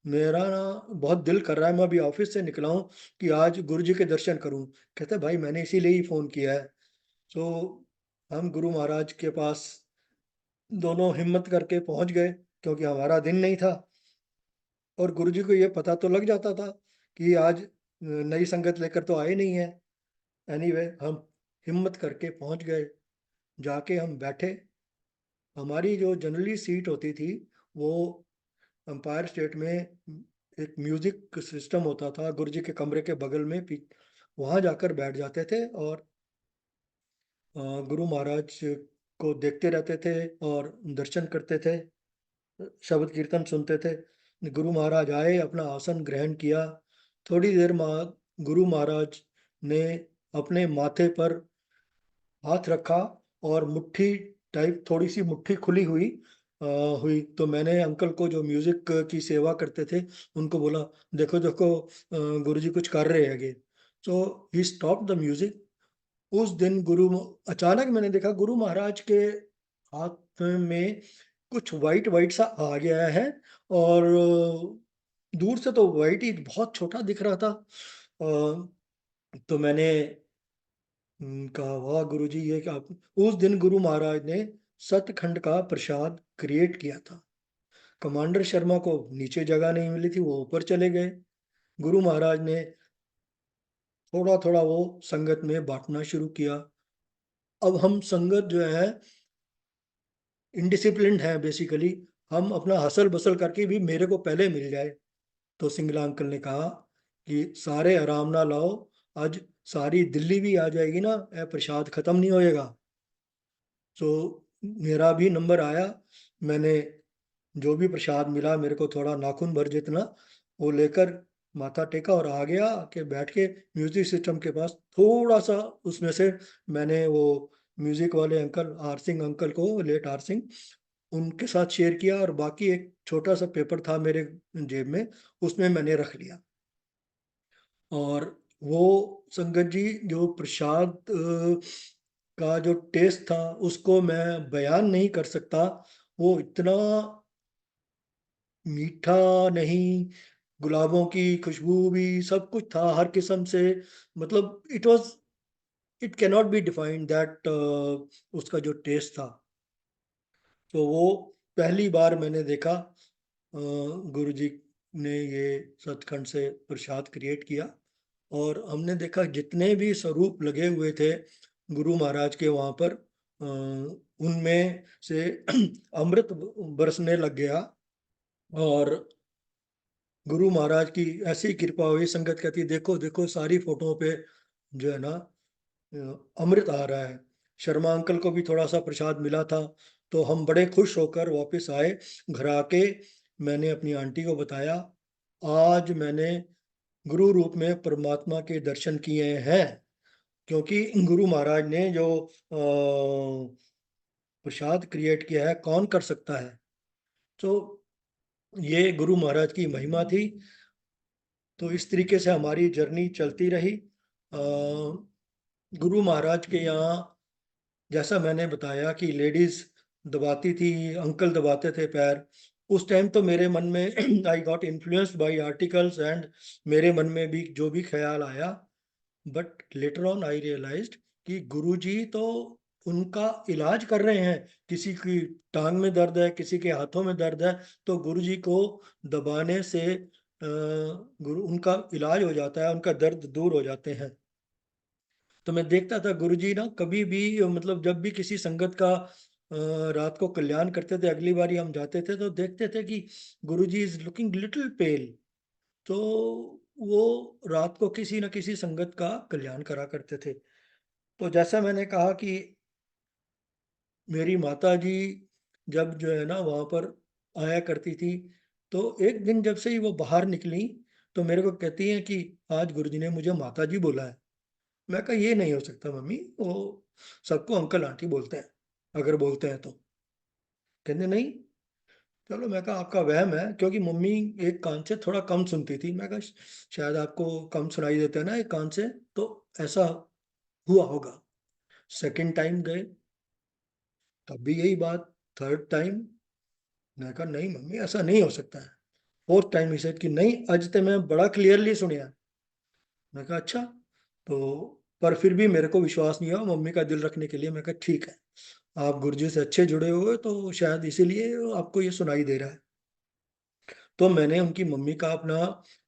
मेरा ना बहुत दिल कर रहा है, मैं अभी ऑफिस से निकला हूँ कि आज गुरु जी के दर्शन करूँ। कहते भाई मैंने इसीलिए ही फ़ोन किया है। तो हम गुरु महाराज के पास दोनों हिम्मत करके पहुंच गए, क्योंकि हमारा दिन नहीं था। और गुरु जी को ये पता तो लग जाता था कि आज नई संगत लेकर तो आए नहीं है। एनीवे हम हिम्मत करके पहुंच गए। जाके हम बैठे। हमारी जो जनरली सीट होती थी, वो एम्पायर स्टेट में एक म्यूजिक सिस्टम होता था गुरु जी के कमरे के बगल में, वहां जाकर बैठ जाते थे और गुरु महाराज को देखते रहते थे और दर्शन करते थे, शब्द कीर्तन सुनते थे। गुरु महाराज आए, अपना आसन ग्रहण किया। थोड़ी देर बाद गुरु महाराज ने अपने माथे पर हाथ रखा और मुट्ठी टाइप, थोड़ी सी मुट्ठी खुली हुई तो मैंने अंकल को जो म्यूजिक की सेवा करते थे उनको बोला, देखो देखो गुरुजी कुछ कर रहे हैं। सो ही स्टॉप द म्यूजिक। उस दिन अचानक मैंने देखा गुरु महाराज के हाथ में कुछ वाइट वाइट सा आ गया है। और दूर से तो वाइट ही बहुत छोटा दिख रहा था। तो मैंने कहा वाह गुरुजी, ये क्या। उस दिन गुरु महाराज ने सतखंड का प्रसाद क्रिएट किया था। कमांडर शर्मा को नीचे जगह नहीं मिली थी, वो ऊपर चले गए। गुरु महाराज ने थोड़ा थोड़ा वो संगत में बांटना शुरू किया। अब हम संगत जो है इनडिसिप्लिन है बेसिकली। हम अपना हसल बसल करके भी मेरे को पहले मिल जाए। तो सिंगला अंकल ने कहा कि सारे आराम ना लाओ, आज सारी दिल्ली भी आ जाएगी ना, ये प्रसाद खत्म नहीं होएगा। तो मेरा भी नंबर आया। मैंने जो भी प्रसाद मिला, मेरे को थोड़ा नाखून भर जितना, वो लेकर माथा टेका और आ गया कि बैठ के म्यूजिक सिस्टम के पास थोड़ा सा उसमें से मैंने वो म्यूजिक वाले अंकल आर सिंह अंकल को, लेट आर सिंह, उनके साथ शेयर किया। और बाकी एक छोटा सा पेपर था मेरे जेब में, उसमें मैंने रख लिया। और वो संगत जी, जो प्रसाद का जो टेस्ट था उसको मैं बयान नहीं कर सकता। वो इतना मीठा नहीं, गुलाबों की खुशबू भी, सब कुछ था हर किस्म से। मतलब it can not be defined that, उसका जो टेस्ट था। तो वो पहली बार मैंने देखा गुरु जी ने ये सचखंड से प्रसाद क्रिएट किया। और हमने देखा जितने भी स्वरूप लगे हुए थे गुरु महाराज के वहाँ पर, उनमें से अमृत बरसने लग गया। और गुरु महाराज की ऐसी कृपा हुई, संगत कहती देखो देखो सारी फोटोओं पे जो है ना अमृत आ रहा है। शर्मा अंकल को भी थोड़ा सा प्रसाद मिला था। तो हम बड़े खुश होकर वापस आए। घर आके मैंने अपनी आंटी को बताया, आज मैंने गुरु रूप में परमात्मा के दर्शन किए हैं। क्योंकि गुरु महाराज ने जो प्रसाद क्रिएट किया है, कौन कर सकता है। तो ये गुरु महाराज की महिमा थी। तो इस तरीके से हमारी जर्नी चलती रही। गुरु महाराज के यहाँ जैसा मैंने बताया कि लेडीज दबाती थी, अंकल दबाते थे पैर। उस टाइम तो मेरे मन में I got influenced by articles and मेरे मन में भी जो भी ख्याल आया। But later on I realized कि गुरुजी तो उनका इलाज कर रहे हैं। किसी की टांग में दर्द है, किसी के हाथों में दर्द है, तो गुरुजी को दबाने से गुरु उनका इलाज हो जाता है, उनका दर्द दूर हो जाते हैं। तो मैं देखता था गुरुजी ना कभी भी, मतलब जब भी किसी संगत का रात को कल्याण करते थे, अगली बारी हम जाते थे तो देखते थे कि गुरुजी इज लुकिंग लिटिल पेल। तो वो रात को किसी न किसी संगत का कल्याण करा करते थे। तो जैसा मैंने कहा कि मेरी माता जी जब जो है ना वहाँ पर आया करती थी, तो एक दिन जब से ही वो बाहर निकली, तो मेरे को कहती है कि आज गुरुजी ने मुझे माता जी बोला है। मैं कहा ये नहीं हो सकता मम्मी, वो सबको अंकल आंटी बोलते हैं, अगर बोलते हैं तो। कहते नहीं। चलो, मैं कहा आपका वहम है, क्योंकि मम्मी एक कान से थोड़ा कम सुनती थी। मैं कहा शायद आपको कम सुनाई देता है ना एक कान से, तो ऐसा हुआ होगा। सेकंड टाइम गए, तब भी यही बात। थर्ड टाइम मैं कहा नहीं मम्मी, ऐसा नहीं हो सकता है। फोर्थ टाइम ही सेड कि नहीं, अज ते मैं बड़ा क्लियरली सुनिया। मैं कहा अच्छा। तो पर फिर भी मेरे को विश्वास नहीं हुआ मम्मी का दिल रखने के लिए। मैं कहा ठीक है, आप गुरुजी से अच्छे जुड़े हुए तो शायद इसीलिए आपको ये सुनाई दे रहा है। तो मैंने उनकी मम्मी का अपना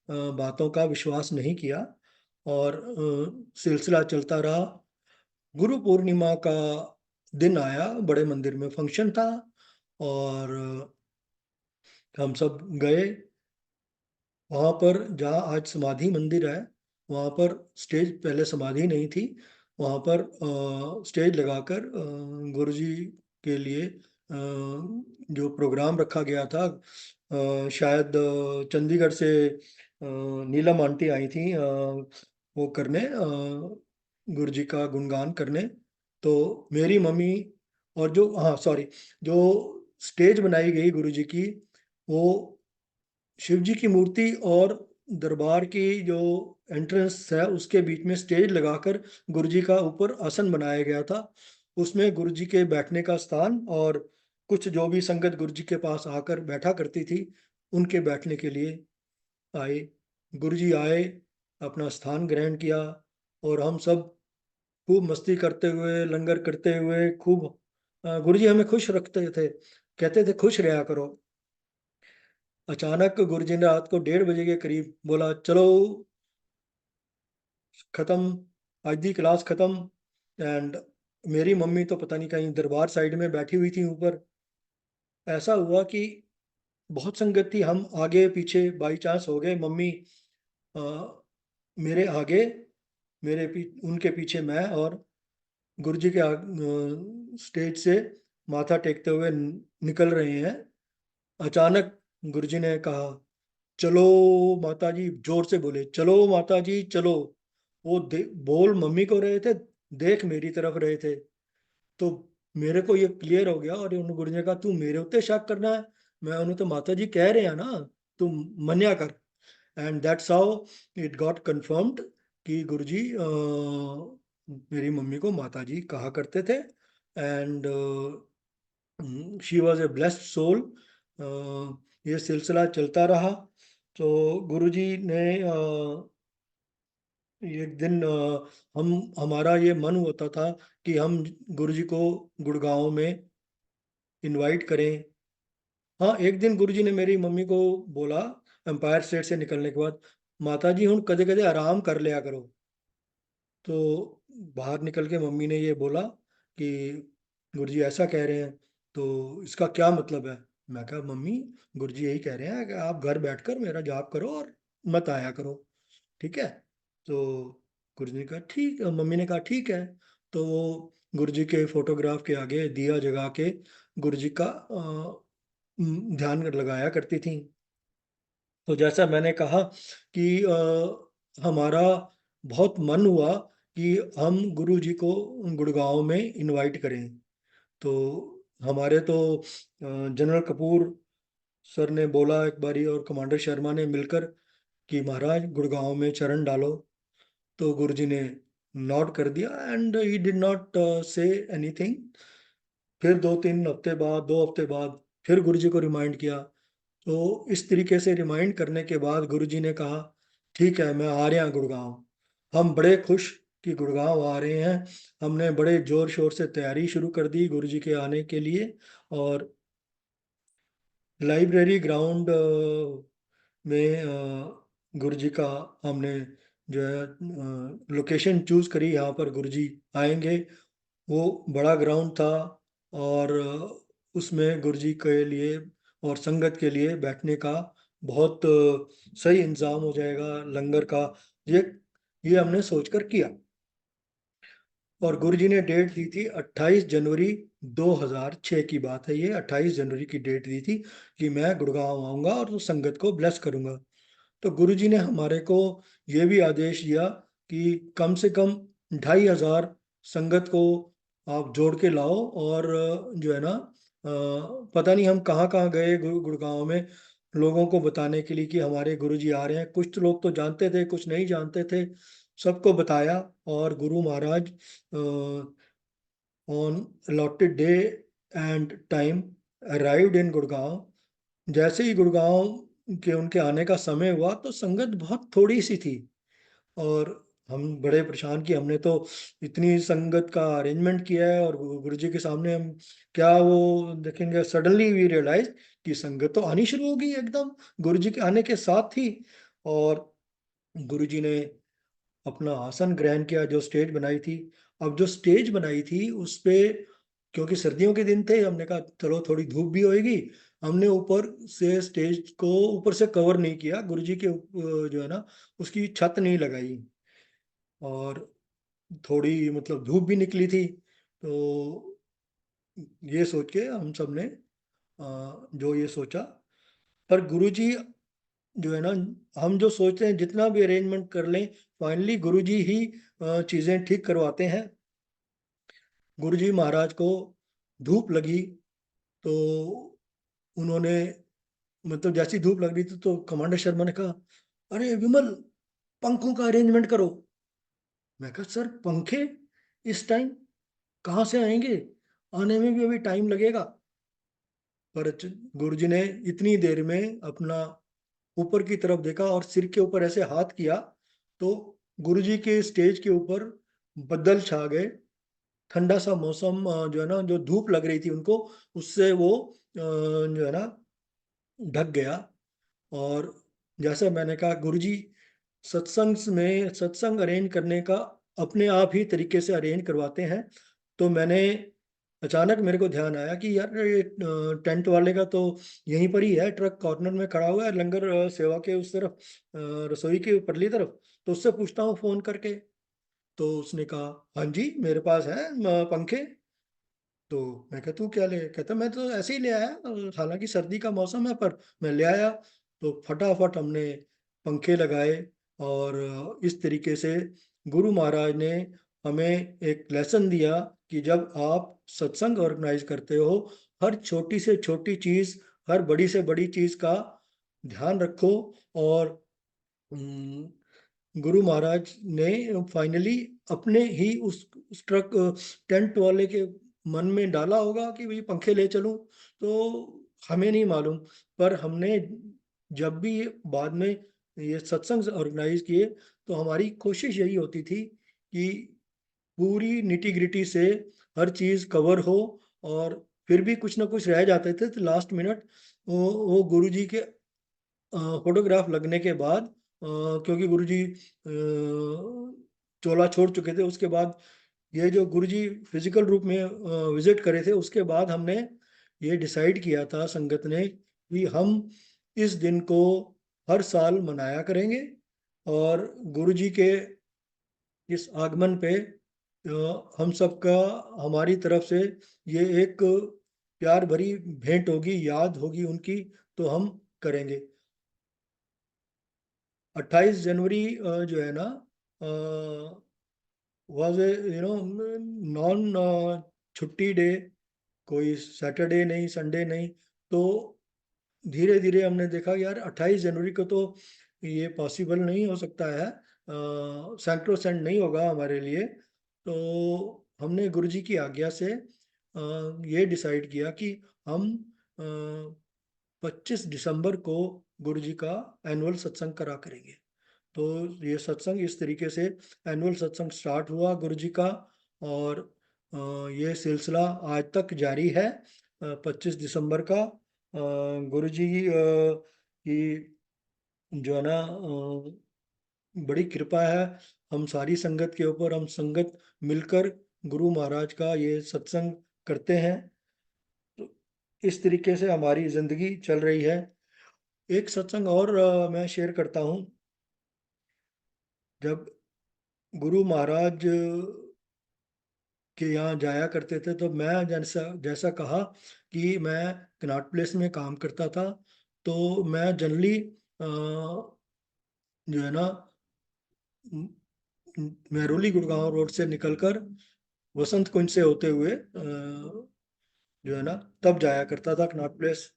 बातों का विश्वास नहीं किया, और सिलसिला चलता रहा। गुरु पूर्णिमा का दिन आया, बड़े मंदिर में फंक्शन था, और हम सब गए वहाँ पर, जहाँ आज समाधि मंदिर है। वहाँ पर स्टेज, पहले समाधि नहीं थी, वहाँ पर स्टेज लगाकर गुरुजी के लिए जो प्रोग्राम रखा गया था, शायद चंडीगढ़ से नीलम आंटी आई थी वो करने, गुरुजी का गुणगान करने। तो मेरी मम्मी, और जो, हाँ सॉरी, जो स्टेज बनाई गई गुरुजी की, वो शिव जी की मूर्ति और दरबार की जो एंट्रेंस है उसके बीच में स्टेज लगाकर गुरुजी का ऊपर आसन बनाया गया था। उसमें गुरुजी के बैठने का स्थान, और कुछ जो भी संगत गुरुजी के पास आकर बैठा करती थी, उनके बैठने के लिए आए। गुरुजी आए, अपना स्थान ग्रहण किया, और हम सब खूब मस्ती करते हुए, लंगर करते हुए खूब, गुरुजी हमें खुश रखते थे, कहते थे खुश रहा करो। अचानक गुरुजी ने रात को 1:30 बजे के करीब बोला चलो खत्म, आज दी क्लास खत्म। एंड मेरी मम्मी तो पता नहीं कहीं दरबार साइड में बैठी हुई थी ऊपर। ऐसा हुआ कि बहुत संगत थी, हम आगे पीछे बाई चांस हो गए। मम्मी अ, मेरे आगे, उनके पीछे मैं, और गुरुजी के स्टेज से माथा टेकते हुए निकल रहे हैं। अचानक गुरुजी ने कहा चलो माता जी, जोर से बोले चलो माता जी चलो। वो बोल मम्मी को रहे थे, देख मेरी तरफ रहे थे। तो मेरे को ये क्लियर हो गया, और उन्होंने गुरु ने कहा तू मेरे उत्ते शक करना है, मैं उन्हें तो माता जी कह रहे हैं ना, तू मन्या कर। And that's how it got confirmed कि गुरु जी मेरी मम्मी को माता जी कहा करते थे। And she was a blessed soul. ये सिलसिला चलता रहा। तो गुरुजी ने एक दिन हम हमारा ये मन होता था कि हम गुरुजी को गुड़गांव में इनवाइट करें। हाँ, एक दिन गुरुजी ने मेरी मम्मी को बोला, एम्पायर स्टेट से निकलने के बाद, माता जी हूँ कदे कदे आराम कर लिया करो। तो बाहर निकल के मम्मी ने ये बोला कि गुरुजी ऐसा कह रहे हैं, तो इसका क्या मतलब है। मैं कहा मम्मी, गुरुजी यही कह रहे हैं कि आप घर बैठकर मेरा जाप करो और मत आया करो, ठीक है। तो गुरुजी ने कहा ठीक, मम्मी ने कहा ठीक है। तो वो गुरुजी के फोटोग्राफ के आगे दिया जगा के गुरुजी का ध्यान लगाया करती थी। तो जैसा मैंने कहा कि हमारा बहुत मन हुआ कि हम गुरु जी को गुड़गांव में इनवाइट करें। तो हमारे तो जनरल कपूर सर ने बोला एक बारी, और कमांडर शर्मा ने मिलकर, कि महाराज गुड़गांव में चरण डालो। तो गुरु जी ने नॉट कर दिया, and he did not say anything. फिर 2-3 हफ्ते बाद, 2 हफ्ते बाद फिर गुरु जी को रिमाइंड किया। तो इस तरीके से रिमाइंड करने के बाद गुरुजी ने कहा ठीक है, मैं आ रहा गुड़गांव। हम बड़े खुश कि गुड़गांव आ रहे हैं। हमने बड़े जोर शोर से तैयारी शुरू कर दी गुरुजी के आने के लिए। और लाइब्रेरी ग्राउंड में गुरुजी का हमने जो है लोकेशन चूज करी, यहाँ पर गुरुजी आएंगे। वो बड़ा ग्राउंड था, और उसमें गुरुजी के लिए और संगत के लिए बैठने का बहुत सही इंतजाम हो जाएगा, लंगर का। ये हमने सोचकर किया। और गुरुजी ने डेट दी थी 28 जनवरी 2006 की बात है, ये 28 जनवरी की डेट दी थी कि मैं गुड़गांव आऊंगा और तो संगत को ब्लेस करूंगा। तो गुरुजी ने हमारे को ये भी आदेश दिया कि कम से कम 2,500 संगत को आप जोड़ के लाओ। और जो है ना, पता नहीं हम कहाँ कहाँ गए गुड़गांव में लोगों को बताने के लिए कि हमारे गुरुजी आ रहे हैं। कुछ तो लोग तो जानते थे, कुछ नहीं जानते थे, सबको बताया। और Guru Maharaj on allotted day and time arrived in Gurgaon. जैसे ही गुड़गांव के उनके आने का समय हुआ तो संगत बहुत थोड़ी सी थी। और हम बड़े परेशान कि हमने तो इतनी संगत का अरेंजमेंट किया है और गुरु जी के सामने हम क्या वो देखेंगे। सडनली वी रियलाइज कि संगत तो आनी शुरू हो गई एकदम गुरु जी के आने के साथ ही। और गुरु जी ने अपना आसन ग्रहण किया, जो स्टेज बनाई थी। अब जो स्टेज बनाई थी उस पे, क्योंकि सर्दियों के दिन थे, हमने कहा चलो थोड़ी धूप भी होएगी, हमने ऊपर से स्टेज को ऊपर से कवर नहीं किया। गुरुजी के जो है ना, उसकी छत नहीं लगाई। और थोड़ी मतलब धूप भी निकली थी। तो ये सोच के हम सब ने जो ये सोचा। पर गुरुजी जो है ना, हम जो सोचते हैं जितना भी अरेंजमेंट कर लें, फाइनली गुरुजी ही चीजें ठीक करवाते हैं। गुरुजी महाराज को धूप लगी तो उन्होंने, मतलब जैसी धूप लग रही थी तो कमांडर शर्मा ने कहा, अरे विमल, पंखों का अरेंजमेंट करो। मैं कहा सर पंखे इस टाइम कहाँ से आएंगे, आने में भी अभी टाइम लगेगा। पर गुरुजी ने इतनी देर में अपना ऊपर की तरफ देखा और सिर के ऊपर ऐसे हाथ किया तो गुरुजी के स्टेज के ऊपर बदल छा गए। ठंडा सा मौसम, जो है ना, जो धूप लग रही थी उनको, उससे वो जो है ना ढक गया। और जैसा मैंने कहा, गुरुजी सत्संग में सत्संग अरेंज करने का अपने आप ही तरीके से अरेंज करवाते हैं। तो मैंने अचानक मेरे को ध्यान आया कि यार ये टेंट वाले का तो यहीं पर ही है, ट्रक कॉर्नर में खड़ा हुआ है लंगर सेवा के उस तरफ, रसोई के परली तरफ। तो उससे पूछता हूँ फोन करके। तो उसने कहा हाँ जी मेरे पास है पंखे। तो मैं कहा तू क्या ले, कहता मैं तो ऐसे ही ले आया, हालांकि सर्दी का मौसम है पर मैं ले आया। तो फटाफट हमने पंखे लगाए। और इस तरीके से गुरु महाराज ने हमें एक लेसन दिया कि जब आप सत्संग ऑर्गेनाइज करते हो, हर छोटी से छोटी चीज, हर बड़ी से बड़ी चीज का ध्यान रखो। और गुरु महाराज ने फाइनली अपने ही उस ट्रक टेंट वाले के मन में डाला होगा कि भाई पंखे ले चलूं। तो हमें नहीं मालूम, पर हमने जब भी बाद में ये सत्संग ऑर्गेनाइज किए तो हमारी कोशिश यही होती थी कि पूरी निटी ग्रिटी से हर चीज कवर हो। और फिर भी कुछ ना कुछ रह जाते थे तो लास्ट मिनट वो गुरु जी के फोटोग्राफ लगने के बाद, क्योंकि गुरुजी चोला छोड़ चुके थे उसके बाद, ये जो गुरुजी फिजिकल रूप में विजिट करे थे उसके बाद हमने ये डिसाइड किया था संगत ने कि हम इस दिन को हर साल मनाया करेंगे। और गुरुजी के इस आगमन पे हम सबका, हमारी तरफ से ये एक प्यार भरी भेंट होगी, याद होगी उनकी, तो हम करेंगे। 28 जनवरी जो है ना, वॉज ए नॉन छुट्टी डे, कोई सैटरडे नहीं, संडे नहीं। तो धीरे धीरे हमने देखा यार 28 जनवरी को तो ये पॉसिबल नहीं हो सकता है, सैंक्रोसेंट नहीं होगा हमारे लिए। तो हमने गुरुजी की आज्ञा से ये डिसाइड किया कि हम 25 दिसंबर को गुरुजी का एनुअल सत्संग करा करेंगे। तो ये सत्संग इस तरीके से एनुअल सत्संग स्टार्ट हुआ गुरु जी का। और ये सिलसिला आज तक जारी है। 25 दिसंबर का गुरु जी की जो है ना बड़ी कृपा है हम सारी संगत के ऊपर। हम संगत मिलकर गुरु महाराज का ये सत्संग करते हैं। तो इस तरीके से हमारी जिंदगी चल रही है। एक सत्संग और मैं शेयर करता हूँ। जब गुरु महाराज के यहाँ जाया करते थे तो मैं जैसा जैसा कहा कि मैं कनॉट प्लेस में काम करता था। तो मैं जनरली जो है ना मेहरौली गुड़गांव रोड से निकलकर वसंत कुंज से होते हुए जो है ना तब जाया करता था कनॉट प्लेस।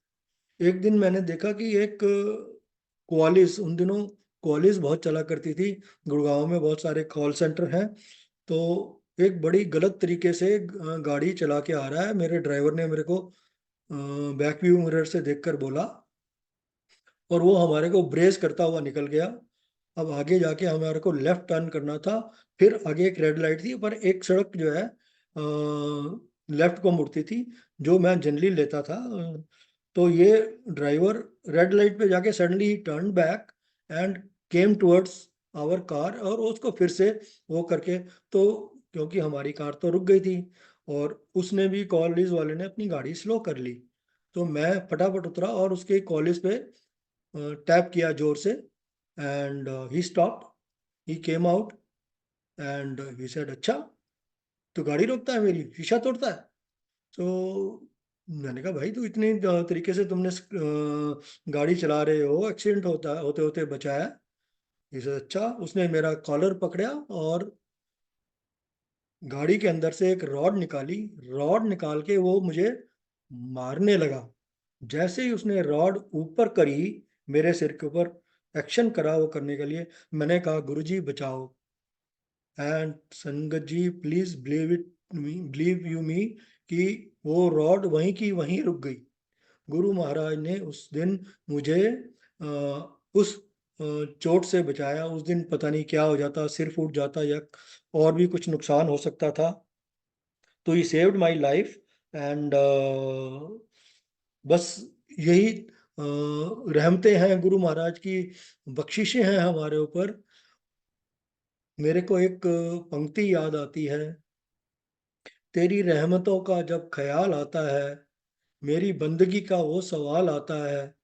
एक दिन मैंने देखा कि एक क्वालिस, उन दिनों क्वालिस बहुत चला करती थी, गुड़गांव में बहुत सारे कॉल सेंटर हैं। तो एक बड़ी गलत तरीके से गाड़ी चला के आ रहा है। मेरे ड्राइवर ने मेरे को बैक व्यू मिरर से देखकर बोला, और वो हमारे को ब्रेस करता हुआ निकल गया। अब आगे जाके हमारे को लेफ्ट टर्न करना था, फिर आगे एक रेड लाइट थी, पर एक सड़क जो है लेफ्ट को मुड़ती थी, जो मैं जनरली लेता था। तो ये ड्राइवर रेड लाइट पे जाके suddenly turn back and came towards our car, और उसको फिर से वो करके, तो क्योंकि हमारी कार तो रुक गई थी, और उसने भी, कॉलेज वाले ने अपनी गाड़ी स्लो कर ली। तो मैं फटाफट उतरा और उसके कॉलेज पे टैप किया जोर से, and he stopped, he came out, and he said, अच्छा तो गाड़ी रोकता है, मेरी शीशा तोड़ता है। तो मैंने कहा, भाई तू इतनी तरीके से तुमने गाड़ी चला रहे हो, एक्सीडेंट होता होते होते बचाया। ही सेड, अच्छा। उसने मेरा कॉलर पकड़ा और गाड़ी के अंदर से एक रॉड निकाली। रॉड निकाल के वो मुझे मारने लगा। जैसे ही उसने रॉड ऊपर करी मेरे सिर के ऊपर, एक्शन करा वो करने के लिए, मैंने कहा, गुरुजी बचाओ। And sangat ji please believe it me, believe you me, कि वो रॉड वहीं की वहीं रुक गई। गुरु महाराज ने उस दिन मुझे उस चोट से बचाया। उस दिन पता नहीं क्या हो जाता, सिर फूट जाता या और भी कुछ नुकसान हो सकता था। तो ही सेव्ड माई लाइफ। एंड बस यही रहमतें हैं गुरु महाराज की, बख्शिशें हैं हमारे ऊपर। मेरे को एक पंक्ति याद आती है, तेरी रहमतों का जब ख्याल आता है, मेरी बंदगी का वो सवाल आता है,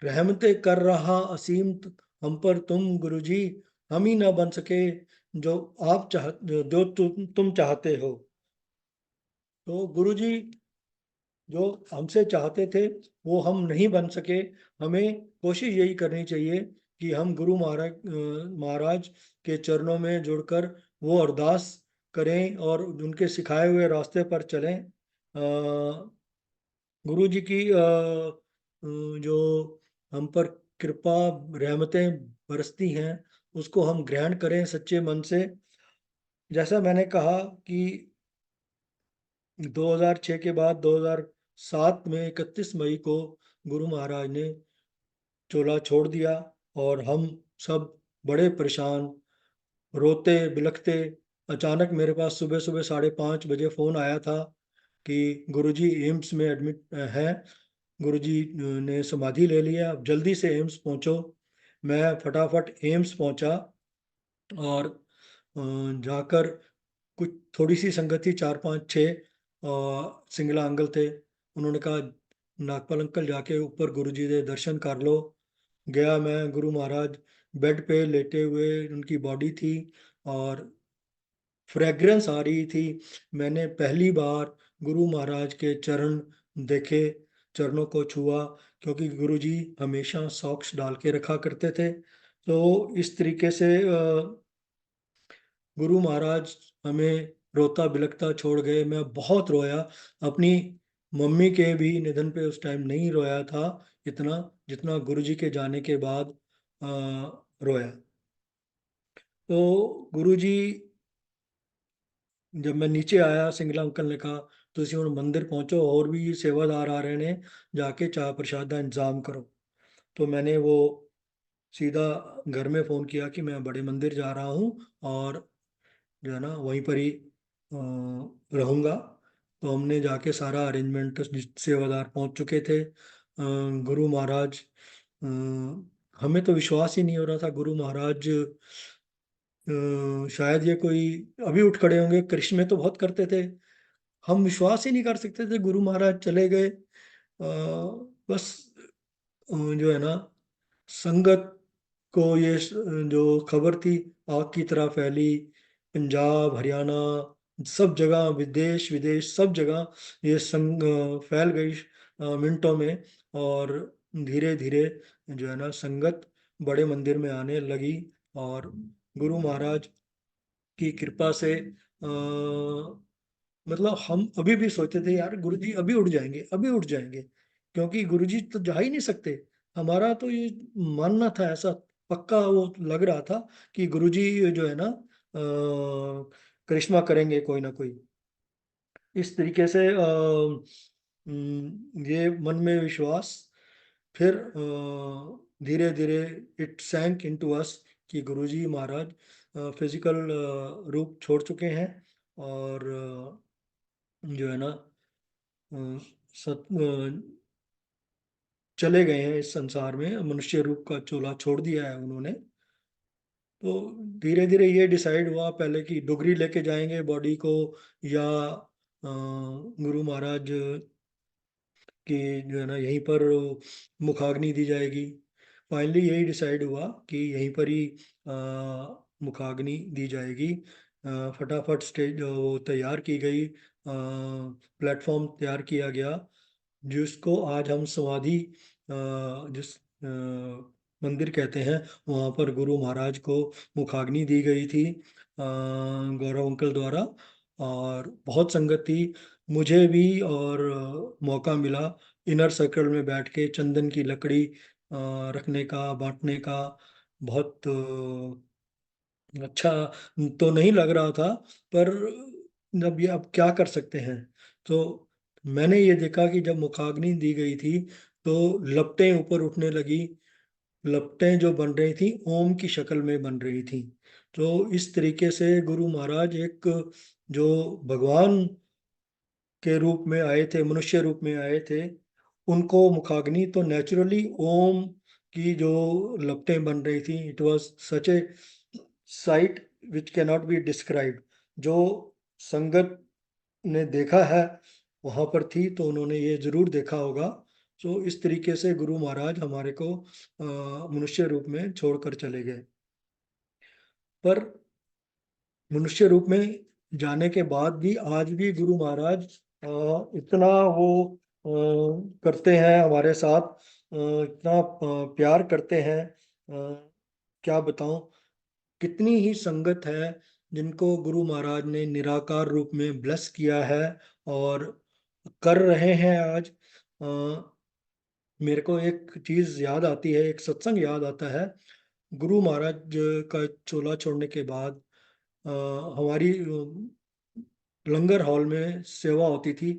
रहमतें कर रहा असीम हम पर तुम गुरुजी, हम ही ना बन सके जो आप चाह, जो तुम चाहते हो। तो गुरुजी जो हमसे चाहते थे वो हम नहीं बन सके। हमें कोशिश यही करनी चाहिए कि हम गुरु महाराज के चरणों में जुड़कर वो अरदास करें और उनके सिखाए हुए रास्ते पर चलें। गुरु जी की जो हम पर कृपा, रहमतें बरसती हैं, उसको हम ग्रहण करें सच्चे मन से। जैसा मैंने कहा कि 2006 के बाद 2007 में 31 मई को गुरु महाराज ने चोला छोड़ दिया, और हम सब बड़े परेशान, रोते बिलखते। अचानक मेरे पास सुबह सुबह 5:30 बजे फ़ोन आया था कि गुरुजी एम्स में एडमिट हैं, गुरुजी ने समाधि ले लिया, अब जल्दी से एम्स पहुंचो। मैं फटाफट एम्स पहुंचा, और जाकर कुछ थोड़ी सी संगत थी, 4 5 6 सिंगला अंकल थे। उन्होंने कहा, नागपाल अंकल जाके ऊपर गुरुजी के दर्शन कर लो। गया मैं, गुरु महाराज बेड पे लेटे हुए, उनकी बॉडी थी, और फ्रेग्रेंस आ रही थी। मैंने पहली बार गुरु महाराज के चरण देखे, चरणों को छुआ, क्योंकि गुरु जी हमेशा सॉक्स डाल के रखा करते थे। तो इस तरीके से गुरु महाराज हमें रोता बिलखता छोड़ गए। मैं बहुत रोया। अपनी मम्मी के भी निधन पे उस टाइम नहीं रोया था इतना, जितना गुरु जी के जाने के बाद रोया। तो गुरु जी, जब मैं नीचे आया, सिंगला अंकल ने कहा, तुम ਹੁਣ मंदिर पहुंचो, और भी सेवादार आ रहे हैं, जाके चाय प्रसाद का इंतजाम करो। तो मैंने वो सीधा घर में फ़ोन किया कि मैं बड़े मंदिर जा रहा हूँ, और जो है ना वहीं पर ही रहूँगा। तो हमने जाके सारा अरेंजमेंट, सेवादार पहुंच चुके थे। गुरु महाराज, हमें तो विश्वास ही नहीं हो रहा था, गुरु महाराज शायद ये कोई अभी उठ खड़े होंगे। करिश्मे तो बहुत करते थे, हम विश्वास ही नहीं कर सकते थे गुरु महाराज चले गए। बस जो है ना, संगत को ये जो खबर थी आग की तरह फैली, पंजाब हरियाणा सब जगह, विदेश विदेश सब जगह ये फैल गई मिनटों में। और धीरे धीरे जो है ना संगत बड़े मंदिर में आने लगी। और गुरु महाराज की कृपा से मतलब हम अभी भी सोचते थे यार गुरुजी अभी उठ जाएंगे, अभी उठ जाएंगे, क्योंकि गुरुजी तो जा ही नहीं सकते। हमारा तो ये मानना था, ऐसा पक्का वो लग रहा था कि गुरुजी जो है ना करिश्मा करेंगे कोई ना कोई। इस तरीके से ये मन में विश्वास फिर धीरे धीरे इट सैंक इनटू अस कि गुरुजी महाराज फिजिकल रूप छोड़ चुके हैं, और जो है ना अ, चले गए हैं इस संसार में, मनुष्य रूप का चोला छोड़ दिया है उन्होंने। तो धीरे धीरे ये डिसाइड हुआ पहले कि डुगरी लेके जाएंगे बॉडी को, या गुरु महाराज कि जो है ना यहीं पर मुखाग्नि दी जाएगी। फाइनली यही डिसाइड हुआ कि यहीं पर ही मुखाग्नि दी जाएगी। फटाफट स्टेज वो तैयार की गई, प्लेटफॉर्म तैयार किया गया, जिसको आज हम समाधि जिस मंदिर कहते हैं, वहाँ पर गुरु महाराज को मुखाग्नि दी गई थी गौरव अंकल द्वारा। और बहुत संगत थी, मुझे भी, और मौका मिला इनर सर्कल में बैठ के चंदन की लकड़ी रखने का, बांटने का। बहुत अच्छा तो नहीं लग रहा था, पर जब ये अब क्या कर सकते हैं। तो मैंने ये देखा कि जब मुखाग्नि दी गई थी तो लपटें ऊपर उठने लगी। लपटें जो बन रही थी ओम की शक्ल में बन रही थी। तो इस तरीके से गुरु महाराज एक जो भगवान के रूप में आए थे, मनुष्य रूप में आए थे, उनको मुखाग्नि तो नेचुरली ओम की जो लपटें बन रही थी, it was such A site which can not be described. जो संगत ने देखा है वहां पर थी तो उन्होंने ये जरूर देखा होगा। तो इस तरीके से गुरु महाराज हमारे को मनुष्य रूप में छोड़कर चले गए। पर मनुष्य रूप में जाने के बाद भी आज भी गुरु महाराज इतना वो करते हैं हमारे साथ, इतना प्यार करते हैं। क्या बताऊं, कितनी ही संगत है जिनको गुरु महाराज ने निराकार रूप में ब्लेस किया है और कर रहे हैं आज। मेरे को एक चीज याद आती है, एक सत्संग याद आता है। गुरु महाराज का चोला छोड़ने के बाद हमारी लंगर हॉल में सेवा होती थी।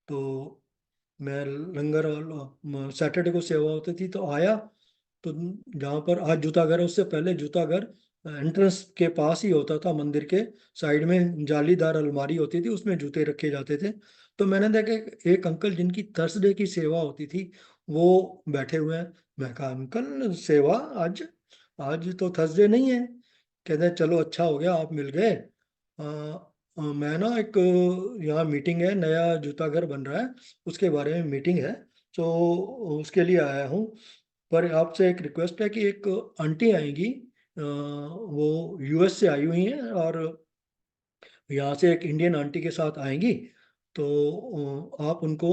तो मैं लंगर हॉल सैटरडे को सेवा होती थी तो आया, तो जहाँ पर आज जूता घर है उससे पहले जूता घर एंट्रेंस के पास ही होता था, मंदिर के साइड में जालीदार अलमारी होती थी, उसमें जूते रखे जाते थे। तो मैंने देखा एक अंकल जिनकी थर्सडे की सेवा होती थी वो बैठे हुए हैं। मैं कहा अंकल सेवा आज, आज तो थर्सडे नहीं है। कहते हैं चलो अच्छा हो गया आप मिल गए। मैं ना एक यहाँ मीटिंग है, नया जूता घर बन रहा है उसके बारे में मीटिंग है, तो उसके लिए आया हूँ। पर आपसे एक रिक्वेस्ट है कि एक आंटी आएंगी, वो यूएस से आई हुई हैं, और यहाँ से एक इंडियन आंटी के साथ आएंगी। तो आप उनको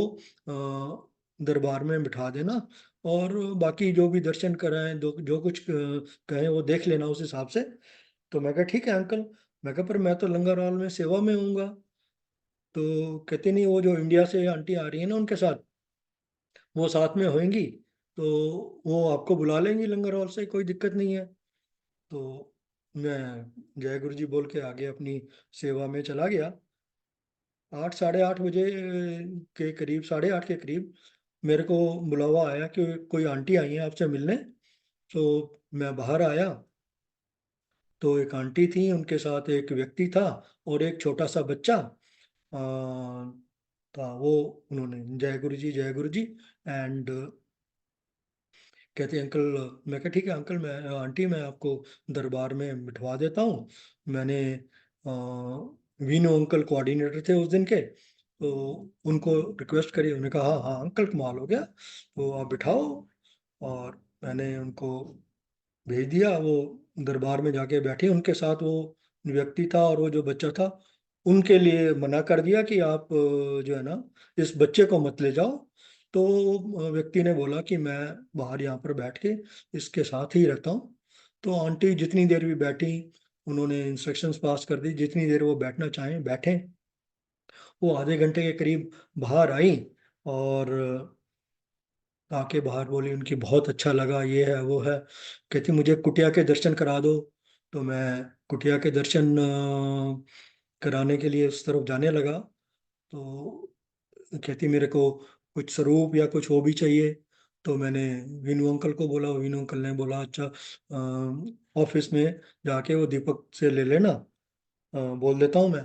दरबार में बिठा देना, और बाकी जो भी दर्शन कराएं, जो कुछ कहें वो देख लेना उस हिसाब से। तो मैं कहा ठीक है अंकल। मैं कहा पर मैं तो लंगर हॉल में सेवा में हूँगा। तो कहते नहीं, वो जो इंडिया से आंटी आ रही है ना उनके साथ, वो साथ में होंगी, तो वो आपको बुला लेंगी लंगर हॉल से, कोई दिक्कत नहीं है। तो मैं जय गुरु जी बोल के आगे अपनी सेवा में चला गया। 8 साढ़े 8 बजे के करीब, 8:30 के करीब मेरे को बुलावा आया कि कोई आंटी आई है आपसे मिलने। तो मैं बाहर आया तो एक आंटी थी, उनके साथ एक व्यक्ति था और एक छोटा सा बच्चा था। वो उन्होंने जय गुरु जी, जय गुरु जी। एंड कहते अंकल, मैं कहा ठीक है अंकल, मैं आंटी मैं आपको दरबार में बिठवा देता हूँ। मैंने वीनू अंकल कोऑर्डिनेटर थे उस दिन के, तो उनको रिक्वेस्ट करी, उन्होंने कहा हाँ हाँ अंकल कमाल हो गया, तो आप बिठाओ। और मैंने उनको भेज दिया, वो दरबार में जाके बैठे, उनके साथ वो व्यक्ति था और वो जो बच्चा था, उनके लिए मना कर दिया कि आप जो है ना इस बच्चे को मत ले जाओ। तो व्यक्ति ने बोला कि मैं बाहर यहाँ पर बैठ के इसके साथ ही रहता हूँ। तो आंटी जितनी देर भी बैठी, उन्होंने इंस्ट्रक्शंस पास कर दी, जितनी देर वो बैठना चाहें बैठें। वो आधे घंटे के करीब बाहर आई और आके बाहर बोली उनकी बहुत अच्छा लगा, ये है वो है। कहती मुझे कुटिया के दर्शन करा दो। तो मैं कुटिया के दर्शन कराने के लिए उस तरफ जाने लगा। तो कहती मेरे को कुछ स्वरूप या कुछ वो भी चाहिए। तो मैंने विनू अंकल को बोला, विनू अंकल ने बोला अच्छा ऑफिस में जाके वो दीपक से ले लेना, बोल देता हूँ मैं।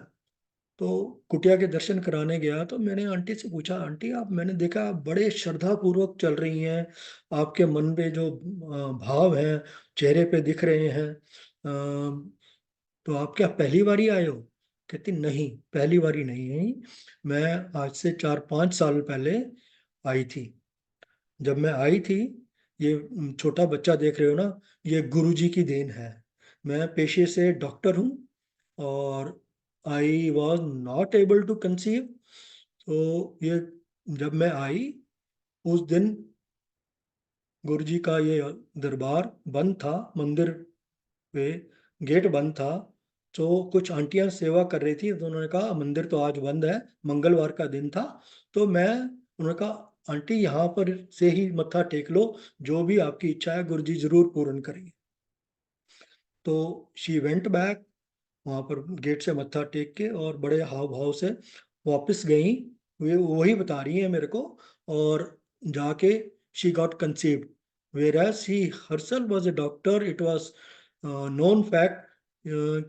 तो कुटिया के दर्शन कराने गया तो मैंने आंटी से पूछा, आंटी आप, मैंने देखा आप बड़े श्रद्धा पूर्वक चल रही हैं, आपके मन पे जो भाव हैं चेहरे पे दिख रहे हैं, तो आप क्या पहली बारी आए हो? कहती नहीं, पहली बारी नहीं है, मैं आज से 4-5 साल पहले आई थी। जब मैं आई थी, ये छोटा बच्चा देख रहे हो ना, ये गुरुजी की देन है। मैं पेशे से डॉक्टर हूँ और I was not able to conceive. तो ये जब मैं आई उस दिन गुरुजी का ये दरबार बंद था, मंदिर पे गेट बंद था। तो कुछ आंटियां सेवा कर रही थी, तो उन्होंने कहा मंदिर तो आज बंद है, मंगलवार का दिन था। तो उन्होंने कहा आंटी यहाँ पर से ही मत्था टेक लो, जो भी आपकी इच्छा है गुरुजी जरूर पूर्ण करेंगे। तो शी वेंट बैक, वहां पर गेट से मत्था टेक के और बड़े हाव भाव से वापस गई। वे वही बता रही है मेरे को। और जाके she got conceived, where as she herself was a doctor, it was known fact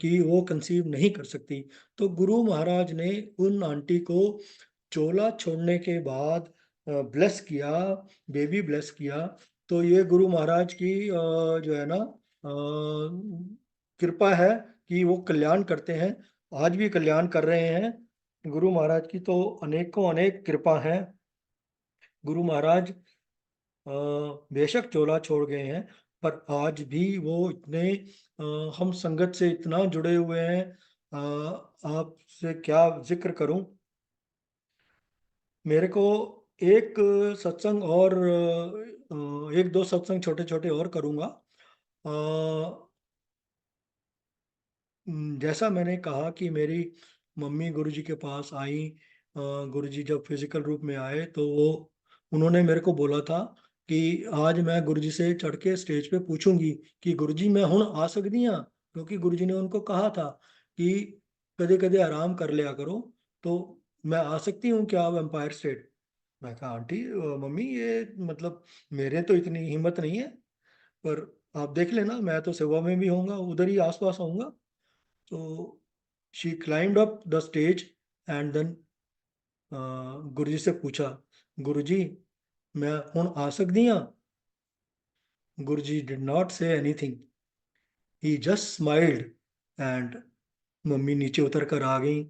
कि वो कंसीव नहीं कर सकती। तो गुरु महाराज ने उन आंटी को चोला छोड़ने के बाद ब्लेस किया, बेबी ब्लेस किया। तो ये गुरु महाराज की जो है ना कृपा है कि वो कल्याण करते हैं, आज भी कल्याण कर रहे हैं। गुरु महाराज की तो अनेकों अनेक कृपा है। गुरु महाराज बेशक चोला छोड़ गए हैं, पर आज भी वो इतने हम संगत से इतना जुड़े हुए हैं। आपसे क्या जिक्र करूं। मेरे को एक सत्संग और एक दो सत्संग छोटे छोटे और करूंगा। जैसा मैंने कहा कि मेरी मम्मी गुरुजी के पास आई, गुरुजी जब फिजिकल रूप में आए तो वो उन्होंने मेरे को बोला था कि आज मैं गुरुजी से चढ़ के स्टेज पे पूछूंगी कि गुरुजी मैं हूं आ सकती हाँ, क्योंकि गुरुजी ने उनको कहा था कि कदे कदे आराम कर लिया करो। तो मैं आ सकती हूँ क्या एम्पायर स्टेट? मैं कहा आंटी मम्मी ये मतलब मेरे तो इतनी हिम्मत नहीं है, पर आप देख लेना, मैं तो सेवा में भी होऊंगा, उधर ही आसपास आऊंगा। तो she climbed up the stage and then Guruji से पूछा, गुरुजी मैं हूँ आ सकती हाँ? Guruji did not say anything, he just smiled and mummy नीचे उतर कर आ गई।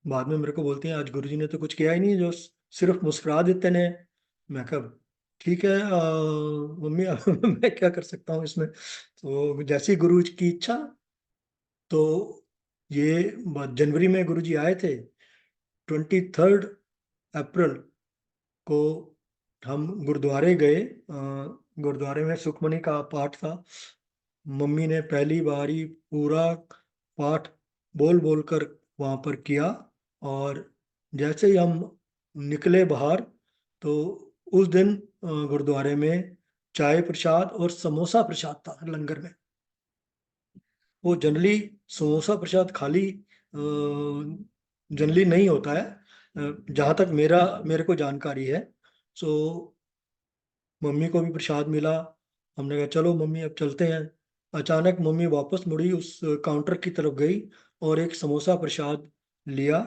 बाद में मेरे को बोलती हैं आज गुरुजी ने तो कुछ किया ही नहीं, जो सिर्फ मुस्कुरा देते ने। मैं कहा ठीक है मम्मी मैं क्या कर सकता हूँ इसमें। तो जैसी गुरु की इच्छा। तो ये जनवरी में गुरुजी आए थे, 23 अप्रैल को हम गुरुद्वारे गए। गुरुद्वारे में सुखमनी का पाठ था। मम्मी ने पहली बार ही पूरा पाठ बोल बोल कर वहाँ पर किया। और जैसे ही हम निकले बाहर, तो उस दिन गुरुद्वारे में चाय प्रसाद और समोसा प्रसाद था लंगर में। वो जनरली समोसा प्रसाद खाली जनरली नहीं होता है, जहाँ तक मेरे को जानकारी है। सो मम्मी को भी प्रसाद मिला। हमने कहा चलो मम्मी अब चलते हैं। अचानक मम्मी वापस मुड़ी, उस काउंटर की तरफ गई और एक समोसा प्रसाद लिया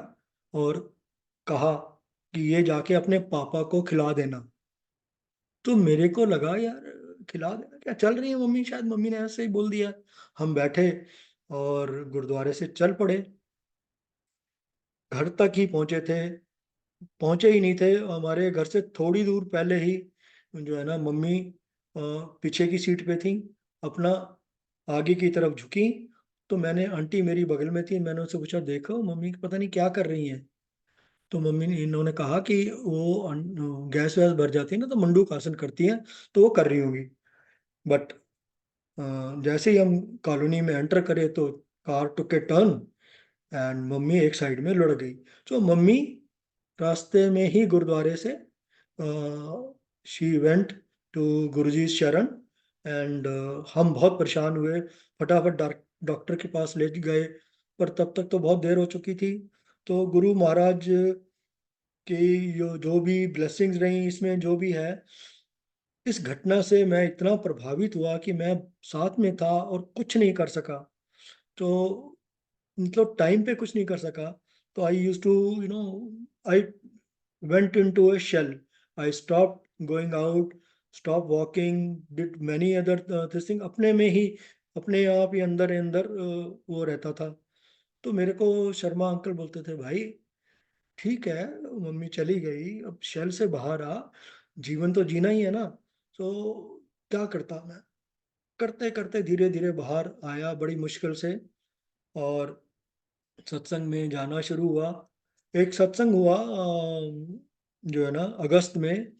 और कहा कि ये जाके अपने पापा को खिला देना। तो मेरे को लगा यार खिला देना क्या, चल रही है मम्मी, शायद मम्मी ने ऐसे ही बोल दिया। हम बैठे और गुरुद्वारे से चल पड़े। घर तक ही पहुंचे थे, पहुंचे ही नहीं थे, हमारे घर से थोड़ी दूर पहले ही जो है ना मम्मी पीछे की सीट पे थी, अपना आगे की तरफ झुकी। तो मैंने, आंटी मेरी बगल में थी, मैंने उससे पूछा देखो मम्मी पता नहीं क्या कर रही हैं। तो मम्मी ने इन्होंने कहा कि वो गैस वैस भर जाती है ना तो मंडूक आसन करती हैं, तो वो कर रही होंगी। बट जैसे ही हम कॉलोनी में एंटर करे तो car took A turn and mummy एक साइड में लुढ़क गई। तो मम्मी रास्ते में ही गुरुद्वारे से शी वेंट टू गुरुजी शरण एंड हम बहुत परेशान हुए, फटाफट डॉक्टर के पास ले गए, पर तब तक तो बहुत देर हो चुकी थी। तो गुरु महाराज की जो भी ब्लेसिंग्स रही इसमें, जो भी है, इस घटना से मैं इतना प्रभावित हुआ कि मैं साथ में था और कुछ नहीं कर सका। तो मतलब टाइम पे कुछ नहीं कर सका। तो I used to you know I went into a shell. I stopped going out, stopped walking, did many other this thing, अपने में ही, अपने आप ही अंदर अंदर वो रहता था। तो मेरे को शर्मा अंकल बोलते थे, भाई ठीक है, मम्मी चली गई, अब शेल से बाहर आ, जीवन तो जीना ही है ना। तो क्या करता मैं, करते करते धीरे धीरे बाहर आया बड़ी मुश्किल से, और सत्संग में जाना शुरू हुआ। एक सत्संग हुआ जो है ना अगस्त में,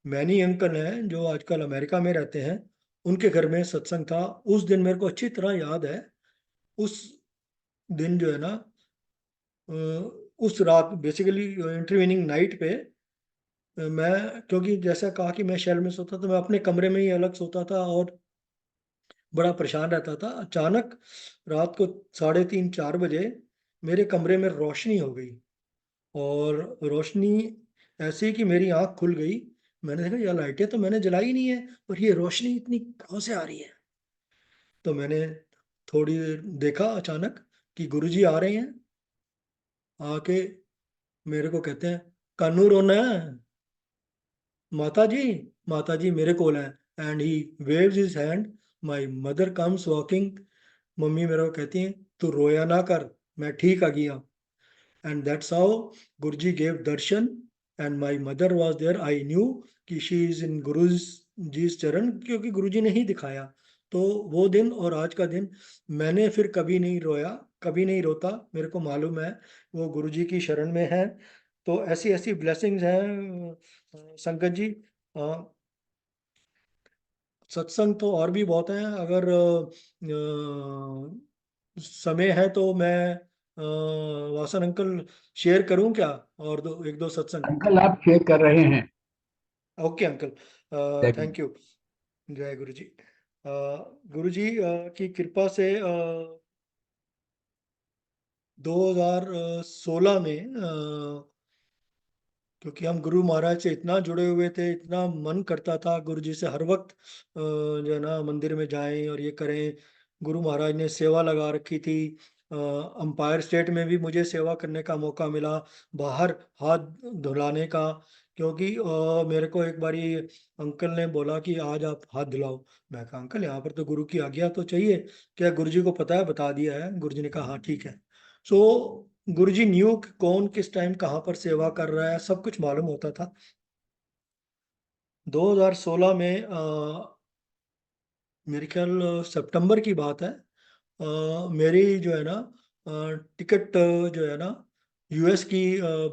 मैनी अंकल हैं जो आजकल अमेरिका में रहते हैं, उनके घर में सत्संग था। उस दिन मेरे को अच्छी तरह याद है। उस दिन जो है ना, अ, उस रात बेसिकली इंटरवीनिंग नाइट पे, मैं, क्योंकि जैसा कहा कि मैं शहर में सोता, तो मैं अपने कमरे में ही अलग सोता था और बड़ा परेशान रहता था। अचानक रात को 3:30 4 बजे मेरे कमरे में रोशनी हो गई, और रोशनी ऐसी कि मेरी आंख खुल गई। मैंने देखा यार लाइटें तो मैंने जलाई नहीं है, और ये रोशनी इतनी कहाँ से आ रही है। तो मैंने थोड़ी देर देखा, अचानक कि गुरुजी आ रहे हैं। आके मेरे को कहते हैं, कानू रोना है, माता जी, माता जी मेरे कोल है। And he waves his hand, my mother comes walking. Mummy मेरे को कहती है, तू रोया ना कर, मैं ठीक आ गया। And that's how Guruji gave darshan, and my mother was there. I knew कि she is in Guru's जी's चरण, क्योंकि गुरुजी ने ही दिखाया। तो वो दिन और आज का दिन, मैंने फिर कभी नहीं रोया, कभी नहीं रोता। मेरे को मालूम है वो गुरुजी की शरण में है। तो ऐसी ऐसी ब्लेसिंग्स हैं संगत जी। सत्संग तो और भी बहुत हैं, अगर समय है तो मैं वासन अंकल शेयर करूं क्या, और एक दो सत्संग। अंकल आप शेयर कर रहे हैं। ओके अंकल, जय गुरु। Thank you. जय गुरु जी। गुरु जी की कृपा से 2016 में, क्योंकि हम गुरु महाराज से इतना जुड़े हुए थे, इतना मन करता था गुरु जी से हर वक्त जो है ना मंदिर में जाएं और ये करें। गुरु महाराज ने सेवा लगा रखी थी। अंपायर स्टेट में भी मुझे सेवा करने का मौका मिला, बाहर हाथ धुलाने का। क्योंकि मेरे को एक बारी अंकल ने बोला कि आज आप हाथ धुलाओ। मैं कहा अंकल यहाँ पर तो गुरु की आज्ञा तो चाहिए, क्या गुरु जी को पता है, बता दिया है। गुरु जी ने कहा हाँ ठीक है। सो गुरुजी न्यू कि कौन किस टाइम कहाँ पर सेवा कर रहा है, सब कुछ मालूम होता था। 2016 में मेरे ख्याल सितंबर की बात है। मेरी जो है ना टिकट जो है ना यूएस की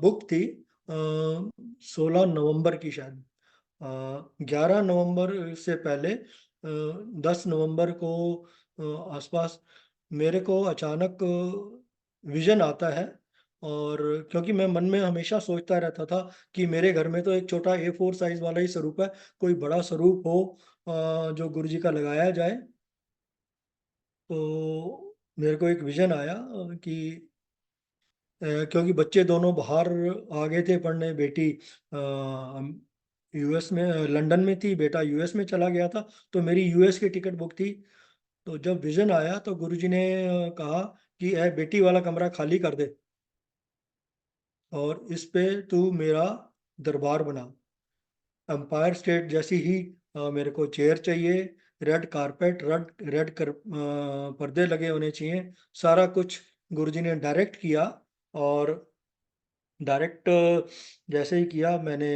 बुक थी 16 नवंबर की शायद। 11 नवंबर से पहले 10 नवंबर को आसपास मेरे को अचानक विजन आता है। और क्योंकि मैं मन में हमेशा सोचता रहता था कि मेरे घर में तो एक छोटा A4 साइज वाला ही स्वरूप है, कोई बड़ा स्वरूप हो जो गुरु जी का लगाया जाए। तो मेरे को एक विजन आया कि क्योंकि बच्चे दोनों बाहर आ गए थे पढ़ने, बेटी यूएस में लंदन में थी, बेटा यूएस में चला गया था। तो मेरी यूएस की टिकट बुक थी। तो जब विजन आया तो गुरुजी ने कहा कि ए बेटी वाला कमरा खाली कर दे, और इस पे तू मेरा दरबार बना। एम्पायर स्टेट जैसी ही मेरे को चेयर चाहिए, रेड कारपेट, पर्दे लगे होने चाहिए, सारा कुछ गुरुजी ने डायरेक्ट किया। और डायरेक्ट जैसे ही किया मैंने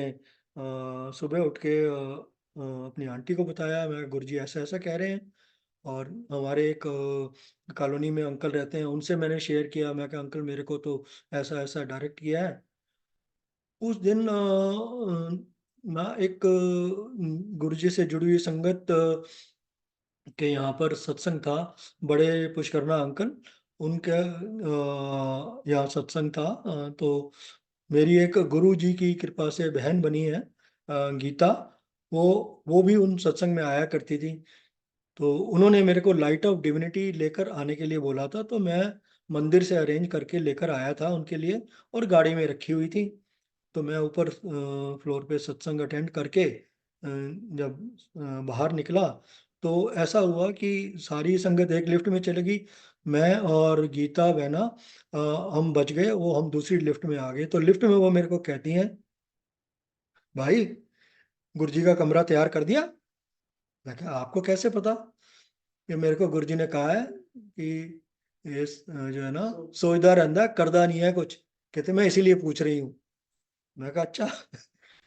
सुबह उठ के अपनी आंटी को बताया, मैं गुरुजी ऐसा ऐसा कह रहे हैं। और हमारे एक कॉलोनी में अंकल रहते हैं, उनसे मैंने शेयर किया। मैं कहा अंकल मेरे को तो ऐसा ऐसा डायरेक्ट किया है। उस दिन ना एक गुरुजी से जुड़ी हुई संगत के यहाँ पर सत्संग था। बड़े पुष्करना अंकल, उनके यहाँ सत्संग था। तो मेरी एक गुरु जी की कृपा से बहन बनी है, गीता। वो भी उन सत्संग में आया करती थी। तो उन्होंने मेरे को लाइट ऑफ डिविनिटी लेकर आने के लिए बोला था, तो मैं मंदिर से अरेंज करके लेकर आया था उनके लिए, और गाड़ी में रखी हुई थी। तो मैं ऊपर फ्लोर पे सत्संग अटेंड करके जब बाहर निकला, तो ऐसा हुआ कि सारी संगत एक लिफ्ट में चली गई। मैं और गीता बहना हम बच गए, वो हम दूसरी लिफ्ट में आ गए। तो लिफ्ट में वो मेरे को कहती हैं, भाई गुरुजी का कमरा तैयार कर दिया। मैं कहा आपको कैसे पता? ये मेरे को गुरुजी ने कहा है कि ये जो है ना, सोचदा रहता है, करदा नहीं है कुछ। कहते मैं इसीलिए पूछ रही हूँ। मैं कहा अच्छा।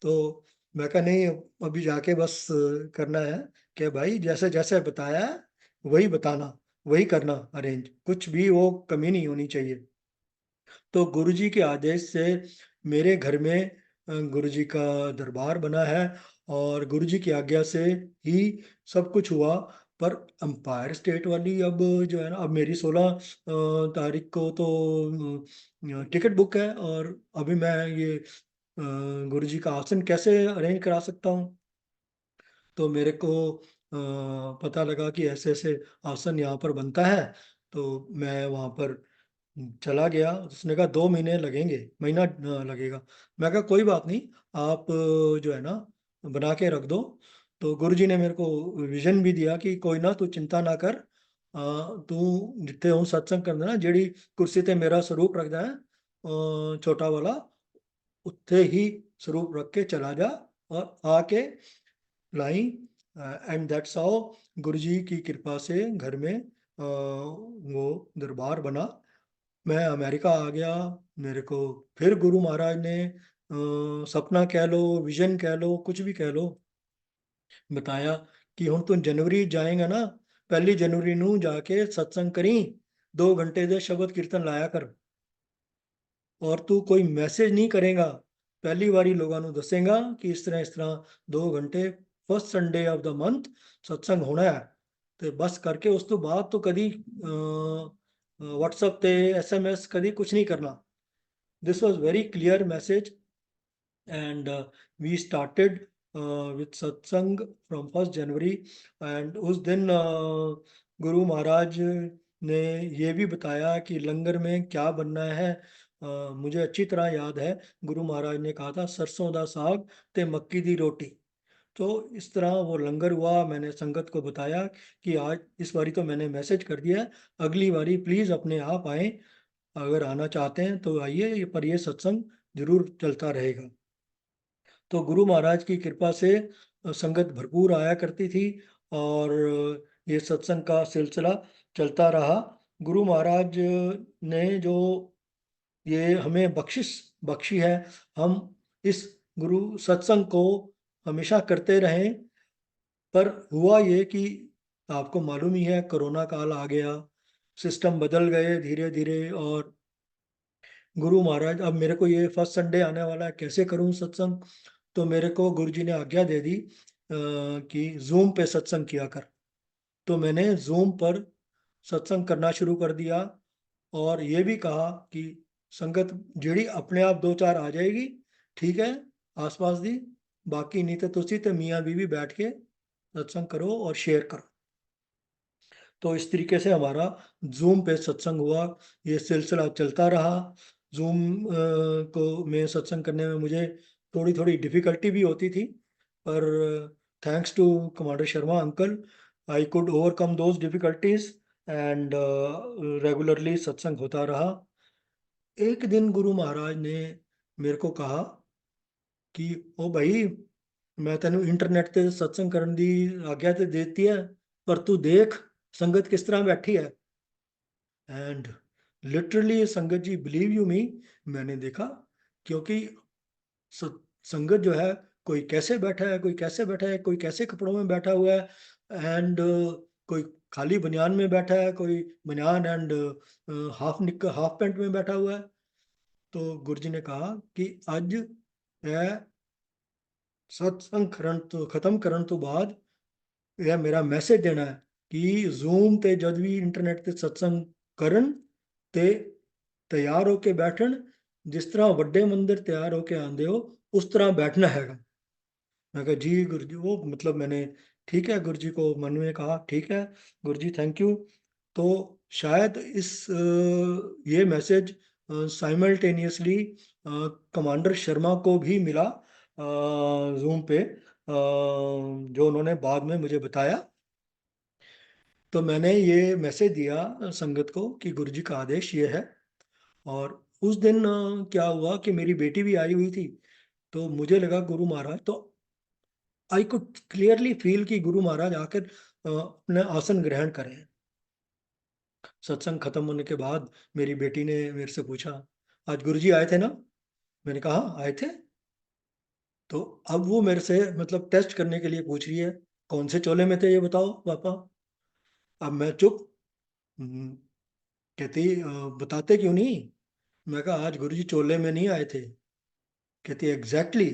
तो मैं कहा नहीं, अभी जाके बस करना है कि भाई जैसे जैसे बताया है वही बताना, वही करना अरेंज, कुछ भी वो कमी नहीं होनी चाहिए। तो गुरुजी के आदेश से मेरे घर में गुरुजी का दरबार बना है, और गुरुजी की आज्ञा से ही सब कुछ हुआ। पर अंपायर स्टेट वाली अब जो है ना, अब मेरी 16 तारीख को तो टिकट बुक है, और अभी मैं ये गुरुजी का आसन कैसे अरेंज करा सकता हूँ? तो मेरे को पता लगा कि ऐसे ऐसे आसन यहाँ पर बनता है। तो मैं वहाँ पर चला गया। उसने कहा 2 महीने लगेंगे, महीना लगेगा। मैं कहा कोई बात नहीं, आप जो है ना बना के रख दो। तो गुरुजी ने मेरे को विजन भी दिया कि कोई ना, तू चिंता ना कर। तू जितने हूँ सत्संग करना ना, जेड़ी कुर्सी ते मेरा स्वरूप रखदा है छोटा वाला, उत्थे ही स्वरूप रख के चला जा, और आके लाई। एंड दैट्स हाउ गुरुजी की कृपा से घर में वो दरबार बना। मैं अमेरिका आ गया। मेरे को फिर गुरु महाराज ने सपना कह लो, विजन कह लो, कुछ भी कह लो, बताया कि हुण तू जनवरी जाएगा ना, 1 जनवरी नू जाके सत्संग करी, 2 घंटे दे शब्द कीर्तन लाया कर, और तू कोई मैसेज नहीं करेगा, पहली बारी लोगों को दसेगा कि इस तरह 2 घंटे first Sunday off the month सत्संग होना है। तो बस करके उस तो बाद तो कभी व्हाट्सएप पे SMS कभी कुछ नहीं करना। This was very clear message. And we started with satsang from 1 January. And उस दिन गुरु महाराज ने ये भी बताया कि लंगर में क्या बनना है। मुझे अच्छी तरह याद है, गुरु महाराज ने कहा था सरसों दा साग ते मक्की दी रोटी। तो इस तरह वो लंगर हुआ। मैंने संगत को बताया कि आज इस बारी तो मैंने मैसेज कर दिया है, अगली बारी प्लीज अपने आप आए, अगर आना चाहते हैं तो आइए, पर ये सत्संग जरूर चलता रहेगा। तो गुरु महाराज की कृपा से संगत भरपूर आया करती थी, और ये सत्संग का सिलसिला चलता रहा। गुरु महाराज ने जो ये हमें बख्शिश बख्शी है, हम इस गुरु सत्संग को हमेशा करते रहें। पर हुआ ये कि आपको मालूम ही है, कोरोना काल आ गया, सिस्टम बदल गए धीरे धीरे। और गुरु महाराज, अब मेरे को ये फर्स्ट संडे आने वाला है, कैसे करूं सत्संग? तो मेरे को गुरुजी ने आज्ञा दे दी कि जूम पे सत्संग किया कर। तो मैंने जूम पर सत्संग करना शुरू कर दिया, और ये भी कहा कि संगत जेड़ी अपने आप 2-4 आ जाएगी, ठीक है, आसपास दी, बाकी नहीं तो तुसी ते मियाँ बीवी बैठ के सत्संग करो और शेयर करो। तो इस तरीके से हमारा जूम पे सत्संग हुआ, ये सिलसिला चलता रहा। जूम को में सत्संग करने में मुझे थोड़ी थोड़ी डिफिकल्टी भी होती थी, पर thanks to commander Sharma uncle, I could overcome those difficulties, and regularly satsang होता रहा। एक दिन गुरु महाराज ने मेरे को कहा कि ओ भाई, मैं तेन इंटरनेट ਤੇ सत्संग ਕਰਨ ਦੀ आज्ञा ਤੇ देती है, पर तू देख संगत किस तरह बैठी है। एंड लिटरली संगत जी, बिलीव यू मी, मैंने देखा, क्योंकि संगत जो है, कोई कैसे बैठा है, कोई कैसे बैठा है, कोई कैसे कपड़ों में बैठा हुआ है, एंड कोई खाली बनियान में बैठा है, कोई बनियान एंड हाफ पैंट में बैठा हुआ है। तो गुरुजी ने कहा कि अज है सत्संग खत्म करन तो बाद यह मेरा मैसेज देना है कि ਜ਼ੂਮ ਤੇ ਜਦ ਵੀ ਇੰਟਰਨੈਟ ਤੇ ਸਤਸੰਗ ਕਰਨ ਤੇ ਤਿਆਰ ਹੋ ਕੇ ਬੈਠਣ, ਜਿਸ ਤਰ੍ਹਾਂ ਵੱਡੇ ਮੰਦਿਰ ਤਿਆਰ ਹੋ ਕੇ ਆਉਂਦੇ ਹੋ उस तरह बैठना हैगा। मैं कहा जी गुरु जी, वो मतलब मैंने ठीक है गुरु जी को मन में कहा, ठीक है गुरु जी थैंक यू। तो शायद ये मैसेज साइमल्टेनियसली कमांडर शर्मा को भी मिला जूम पे, जो उन्होंने बाद में मुझे बताया। तो मैंने ये मैसेज दिया संगत को कि गुरु जी का आदेश ये है। और उस दिन क्या हुआ कि मेरी बेटी भी आई हुई थी। तो मुझे लगा गुरु महाराज, तो आई कुड क्लियरली फील कि गुरु महाराज आकर अपना आसन ग्रहण करें। सत्संग खत्म होने के बाद मेरी बेटी ने मेरे से पूछा, आज गुरु जी आए थे ना? मैंने कहा "हाँ, आए थे।" तो अब वो मेरे से मतलब टेस्ट करने के लिए पूछ रही है, कौन से चोले में थे ये बताओ पापा। अब मैं चुप। हम्म, कहती बताते क्यों नहीं?" मैं कहा आज गुरुजी चोले में नहीं आए थे। कहती एग्जैक्टली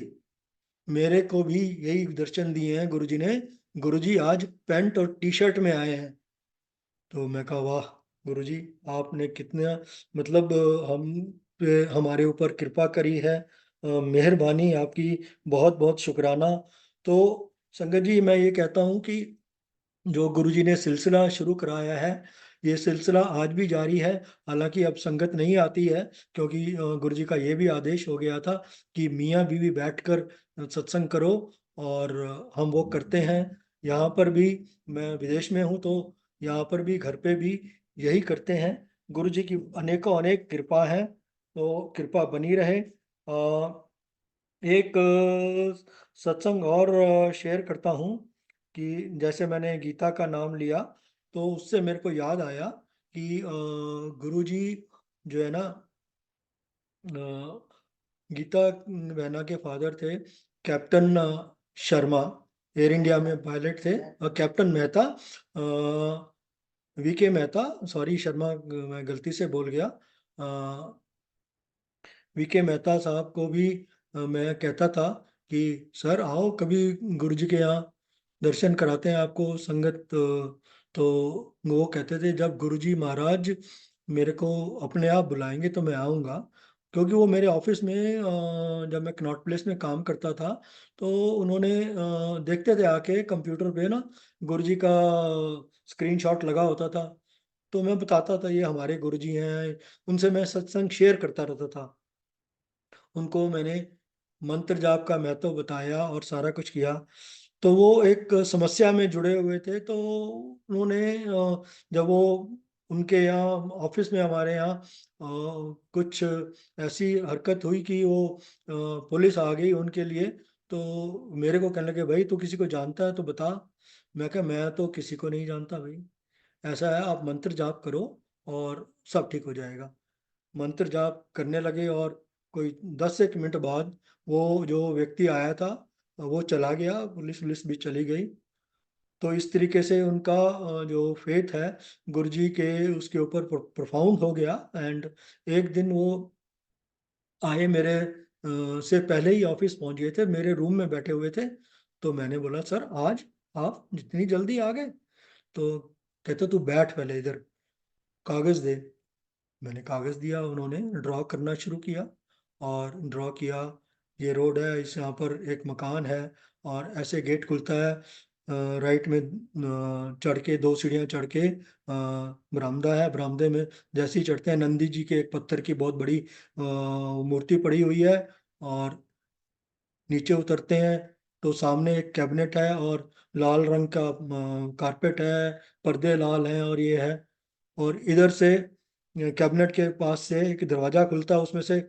मेरे को भी यही दर्शन दिए हैं गुरुजी ने, गुरुजी आज पैंट और टी शर्ट में आए हैं। तो मैं कहा वाह गुरुजी, आपने कितना मतलब हम पे हमारे ऊपर कृपा करी है, मेहरबानी आपकी, बहुत बहुत शुक्राना। तो संगत जी मैं ये कहता हूँ कि जो गुरुजी ने सिलसिला शुरू कराया है, ये सिलसिला आज भी जारी है। हालांकि अब संगत नहीं आती है, क्योंकि गुरुजी का ये भी आदेश हो गया था कि मियाँ बीवी बैठकर सत्संग करो, और हम वो करते हैं। यहाँ पर भी मैं विदेश में हूँ, तो यहाँ पर भी घर पे भी यही करते हैं। गुरुजी की अनेकों अनेक कृपा है, तो कृपा बनी रहे। एक सत्संग और शेयर करता हूँ कि जैसे मैंने गीता का नाम लिया, तो उससे मेरे को याद आया कि गुरुजी जो है ना, गीता बहना के फादर थे कैप्टन शर्मा, एयर इंडिया में पायलट थे। कैप्टन मेहता, वी के मेहता, सॉरी शर्मा मैं गलती से बोल गया। वीके मेहता साहब को भी मैं कहता था कि सर आओ कभी गुरु जी के यहाँ, दर्शन कराते हैं आपको संगत। तो वो कहते थे जब गुरु जी महाराज मेरे को अपने आप बुलाएंगे तो मैं आऊँगा। क्योंकि वो मेरे ऑफिस में जब मैं कनॉट प्लेस में काम करता था, तो उन्होंने देखते थे आके कंप्यूटर पे ना, गुरु जी का स्क्रीनशॉट लगा होता था। तो मैं बताता था ये हमारे गुरु जी हैं, उनसे मैं सत्संग शेयर करता रहता था। उनको मैंने मंत्र जाप का महत्व बताया और सारा कुछ किया। तो वो एक समस्या में जुड़े हुए थे, तो उन्होंने जब वो उनके यहाँ ऑफिस में हमारे यहाँ कुछ ऐसी हरकत हुई कि वो पुलिस आ गई उनके लिए। तो मेरे को कहने लगे भाई तू किसी को जानता है तो बता। मैं कहा मैं तो किसी को नहीं जानता भाई, ऐसा है आप मंत्र जाप करो और सब ठीक हो जाएगा। मंत्र जाप करने लगे, और कोई 10 एक मिनट बाद वो जो व्यक्ति आया था वो चला गया, पुलिस पुलिस भी चली गई। तो इस तरीके से उनका जो फेथ है गुरुजी के उसके ऊपर प्रोफाउंड हो गया। एंड एक दिन वो आए मेरे से पहले ही ऑफिस पहुंच गए थे, मेरे रूम में बैठे हुए थे। तो मैंने बोला सर आज आप जितनी जल्दी आ गए? तो कहते तू बैठ पहले इधर, कागज दे। मैंने कागज दिया, उन्होंने ड्रॉ करना शुरू किया और ड्रॉ किया। ये रोड है, इस यहाँ पर एक मकान है और ऐसे गेट खुलता है, राइट में चढ़ के 2 सीढ़ियाँ चढ़ के बरामदा है। बरामदे में जैसे ही चढ़ते हैं नंदी जी के एक पत्थर की बहुत बड़ी मूर्ति पड़ी हुई है, और नीचे उतरते हैं तो सामने एक कैबिनेट है और लाल रंग का कारपेट है, पर्दे लाल हैं और ये है। और इधर से कैबिनेट के पास से एक दरवाजा खुलता है, उसमें से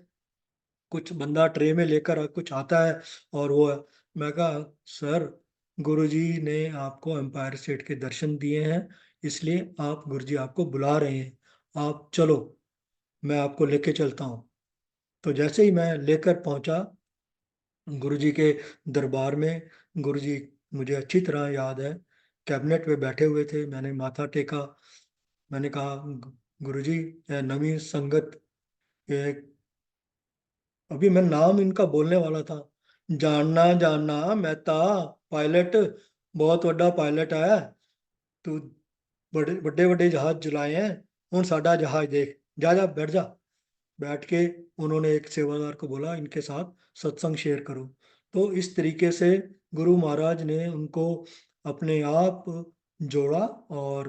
कुछ बंदा ट्रे में लेकर कुछ आता है और वो है। मैं कहा सर गुरुजी ने आपको एम्पायर स्टेट के दर्शन दिए हैं, इसलिए आप गुरुजी आपको बुला रहे हैं, आप चलो मैं आपको लेके चलता हूँ। तो जैसे ही मैं लेकर पहुंचा गुरुजी के दरबार में, गुरुजी मुझे अच्छी तरह याद है कैबिनेट पे बैठे हुए थे। मैंने माथा टेका। मैंने कहा, गुरुजी, नवी संगत, ये अभी मैं नाम इनका बोलने वाला था। जानना जानना मेहता पायलट, बहुत बड़ा पायलट है तू। बड़े बड़े बड़े जहाज चलाए हैं, हूँ साडा जहाज देख। जा जा बैठ जा। बैठ के उन्होंने एक सेवादार को बोला, इनके साथ सत्संग शेयर करो। तो इस तरीके से गुरु महाराज ने उनको अपने आप जोड़ा, और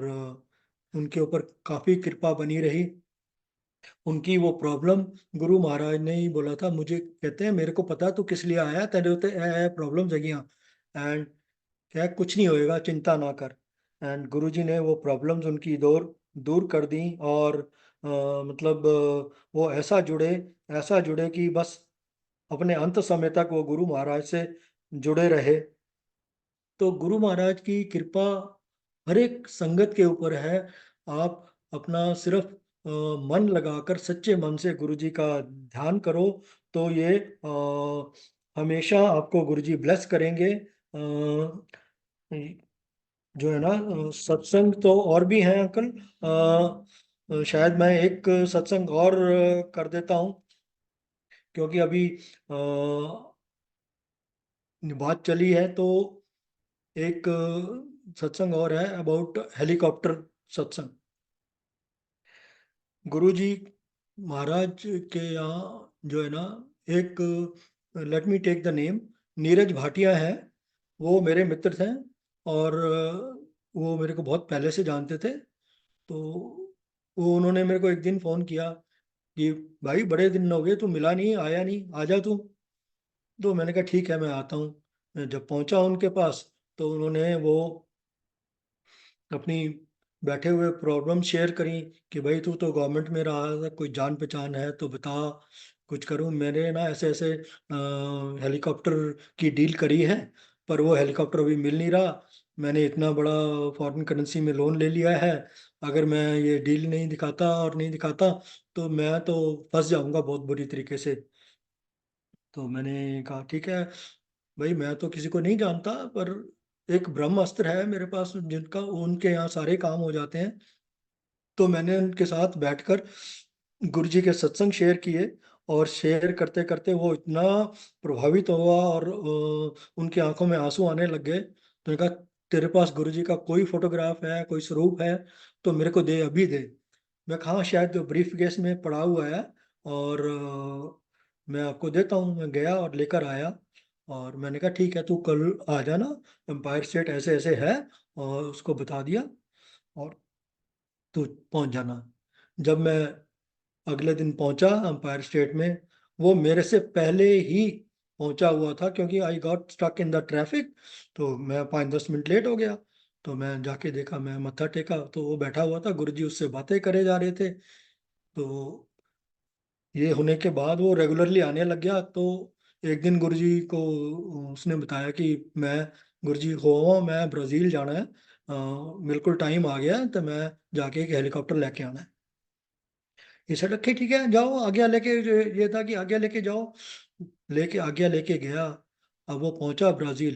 उनके ऊपर काफी कृपा बनी रही। उनकी वो प्रॉब्लम, गुरु महाराज ने ही बोला था मुझे, कहते हैं मेरे को पता तू किस लिए आया, तेरे उते प्रॉब्लम जगियां, एंड क्या कुछ नहीं होएगा, चिंता ना कर। एंड गुरु जी ने वो प्रॉब्लम्स उनकी दूर दूर कर दी, और मतलब वो ऐसा जुड़े कि बस अपने अंत समय तक वो गुरु महाराज से जुड़े रहे। तो गुरु महाराज की कृपा हर एक संगत के ऊपर है। आप अपना सिर्फ मन लगाकर सच्चे मन से गुरु जी का ध्यान करो, तो ये हमेशा आपको गुरु जी ब्लेस करेंगे। जो है ना, सत्संग तो और भी हैं अंकल। शायद मैं एक सत्संग और कर देता हूँ, क्योंकि अभी बात चली है। तो एक सत्संग और है अबाउट हेलीकॉप्टर सत्संग। गुरुजी महाराज के यहाँ जो है ना, एक, let me take the name, Neeraj Bhatia है। वो मेरे मित्र थे, और वो मेरे को बहुत पहले से जानते थे। तो वो उन्होंने मेरे को एक दिन फ़ोन किया कि भाई बड़े दिन हो गए, तू मिला नहीं, आया नहीं, आ जा तू। तो मैंने कहा ठीक है, मैं आता हूँ। मैं जब पहुंचा उनके पास, तो उन्होंने वो अपनी बैठे हुए प्रॉब्लम शेयर करी कि भाई तू तो गवर्नमेंट में रहा था, कोई जान पहचान है तो बता, कुछ करूं। मैंने ना ऐसे ऐसे हेलीकॉप्टर की डील करी है, पर वो हेलीकॉप्टर अभी मिल नहीं रहा। मैंने इतना बड़ा फॉरेन करेंसी में लोन ले लिया है, अगर मैं ये डील नहीं दिखाता और नहीं दिखाता, तो मैं तो फंस जाऊंगा बहुत बुरी तरीके से। तो मैंने कहा ठीक है भाई, मैं तो किसी को नहीं जानता, पर एक ब्रह्म अस्त्र है मेरे पास जिनका उनके यहाँ सारे काम हो जाते हैं। तो मैंने उनके साथ बैठकर गुरु जी के सत्संग शेयर किए, और शेयर करते करते वो इतना प्रभावित हुआ, और उनकी आंखों में आंसू आने लग गए। तो उन्होंने कहा, तेरे पास गुरु जी का कोई फोटोग्राफ है, कोई स्वरूप है, तो मेरे को दे, अभी दे। मैं कहा, "हाँ, शायद ब्रीफ केस में पड़ा हुआ है, और मैं आपको देता हूँ।" मैं गया और लेकर आया, और मैंने कहा ठीक है, तू कल आ जाना, एम्पायर स्टेट ऐसे ऐसे है, और उसको बता दिया, और तू पहुंच जाना। जब मैं अगले दिन पहुंचा एम्पायर स्टेट में, वो मेरे से पहले ही पहुंचा हुआ था, क्योंकि I got stuck in the traffic. तो मैं 5-10 मिनट लेट हो गया। तो मैं जाके देखा, मैं मत्था टेका, तो वो बैठा हुआ था, गुरुजी उससे बातें करे जा रहे थे। तो ये होने के बाद वो रेगुलरली आने लग गया। तो एक दिन गुरुजी को उसने बताया कि मैं, गुरुजी हो, मैं ब्राज़ील जाना है, बिल्कुल टाइम आ गया है, तो मैं जाके एक हेलीकॉप्टर लेके आना है। ये सेड रखे, ठीक है जाओ, आज्ञा लेके, ये था कि आज्ञा लेके जाओ। लेके आज्ञा लेके गया। अब वो पहुंचा ब्राज़ील,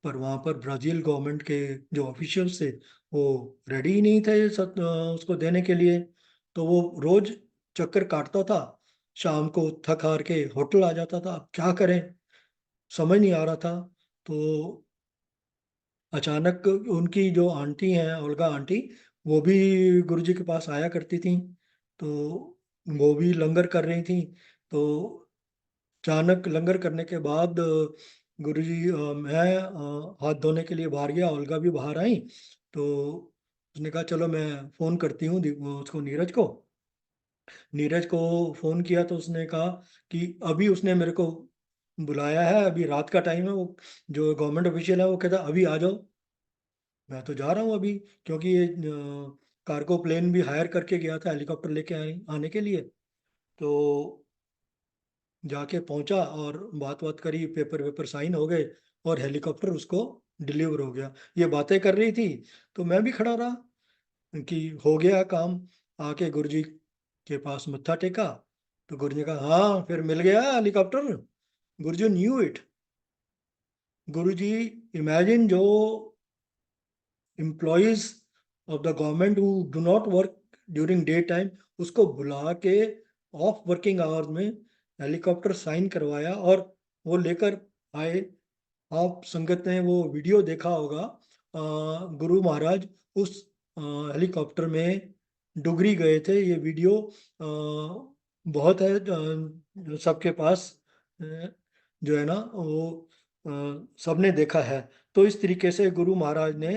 पर वहां पर ब्राज़ील गवर्नमेंट के जो ऑफिशियल्स थे, वो रेडी ही नहीं थे उसको देने के लिए। तो वो रोज चक्कर काटता था, शाम को थक हार के होटल आ जाता था। अब क्या करें, समझ नहीं आ रहा था। तो अचानक उनकी जो आंटी हैं, ओल्गा आंटी, वो भी गुरुजी के पास आया करती थी। तो वो भी लंगर कर रही थी। तो अचानक लंगर करने के बाद गुरुजी, मैं हाथ धोने के लिए बाहर गया, ओल्गा भी बाहर आई। तो उसने कहा चलो मैं फ़ोन करती हूँ उसको, नीरज को। नीरज को फ़ोन किया, तो उसने कहा कि अभी उसने मेरे को बुलाया है, अभी रात का टाइम है। वो जो गवर्नमेंट ऑफिशियल है, वो कहता अभी आ जाओ। मैं तो जा रहा हूँ अभी, क्योंकि ये कार्गो प्लेन भी हायर करके गया था हेलीकॉप्टर लेके आने के लिए। तो जाके पहुंचा, और बात बात करी, पेपर वेपर साइन हो गए, और हेलीकॉप्टर उसको डिलीवर हो गया। ये बातें कर रही थी, तो मैं भी खड़ा रहा कि हो गया काम। आके गुरुजी के पास मत्था टेका। तो गुरुजी का, हाँ फिर मिल गया helicopter. Guruji knew it. Guruji, imagine, जो employees of the government who do not work during day time, उसको बुला के ऑफ वर्किंग आवर्स में हेलीकॉप्टर साइन करवाया और वो लेकर आए। आप संगत ने वो वीडियो देखा होगा। गुरु महाराज उस हेलीकॉप्टर में डुगरी गए थे। ये वीडियो बहुत है सबके पास, जो है ना वो सबने देखा है। तो इस तरीके से गुरु महाराज ने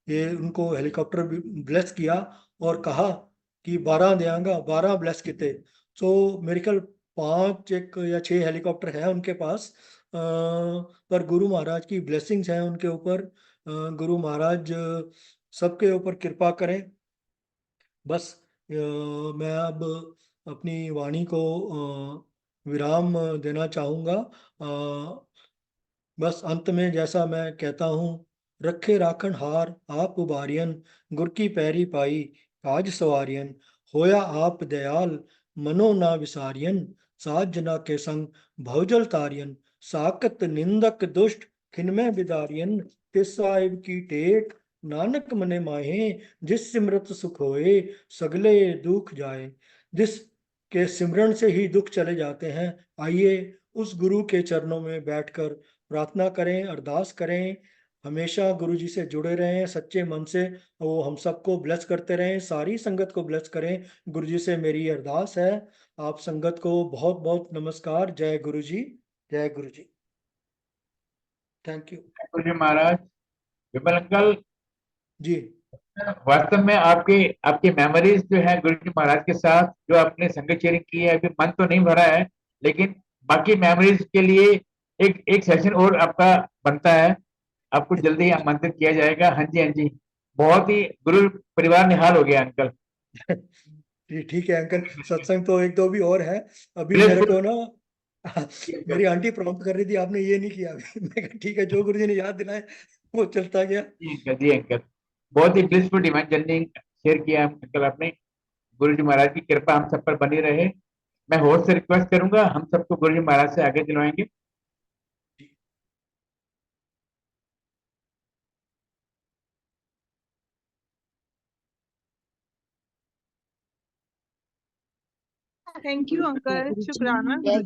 ये उनको हेलीकॉप्टर ब्लेस किया और कहा कि 12 देंगा, 12 ब्लेस किते। सो मेरे ख्याल 5 एक या 6 हेलीकॉप्टर है उनके पास। पर गुरु महाराज की ब्लेसिंग्स हैं उनके ऊपर। गुरु महाराज सबके ऊपर कृपा करें। बस मैं अब अपनी वाणी को विराम देना चाहूँगा। बस अंत में जैसा मैं कहता हूँ, रखे राखन हार आप उबारियन, गुर की पैरी पाई काज सवारियन, होया आप दयाल मनो ना विसारियन, साज जना के संग भवजल तारियन, साकत निंदक दुष्ट खिनमें बिदारियन, तिस साहिब की टेक नानक मने माहे, जिस सिमरत सुख होए सगले दुख जाए। जिस के सिमरन से ही दुख चले जाते हैं। आइए उस गुरु के चरणों में बैठकर प्रार्थना करें, अरदास करें। हमेशा गुरु जी से जुड़े रहें सच्चे मन से। वो हम सबको ब्लेस करते रहें, सारी संगत को ब्लेस करें। गुरु जी से मेरी अरदास है। आप संगत को बहुत बहुत नमस्कार। जय गुरु जी, जय गुरु जी। Thank you Guru ji Maharaj. Vimal uncle, जी। वास्तव में आपके आपकी मेमोरीज जो है गुरु जी महाराज के साथ जो आपने संगत शेयरिंग की है, अभी मन तो नहीं भरा है, लेकिन बाकी मेमोरीज के लिए एक एक सेशन और आपका बनता है। आपको जल्दी ही आमंत्रित किया जाएगा। हाँ जी, हाँ जी। बहुत ही गुरु परिवार निहाल हो गया अंकल। जी ठीक है अंकल, सत्संग तो एक दो भी और है। अभी मेरे बिल्कुल को ना अंकल। मेरी आंटी प्रॉम्प्ट कर रही थी, आपने ये नहीं किया अभी। मैं कहा ठीक है, जो गुरु जी ने याद दिलाए वो चलता गया। जी अंकल, जी अंकल। बहुत ही ब्लिसफुल डिवाइन जर्नी शेयर किया अंकल आपने। गुरु जी महाराज की कृपा हम सब पर बनी रहे। मैं होस्ट से रिक्वेस्ट करूंगा, हम सबको गुरु जी महाराज से आगे दिलवाएंगे। थैंक यू अंकल, शुक्राना गुरु जी।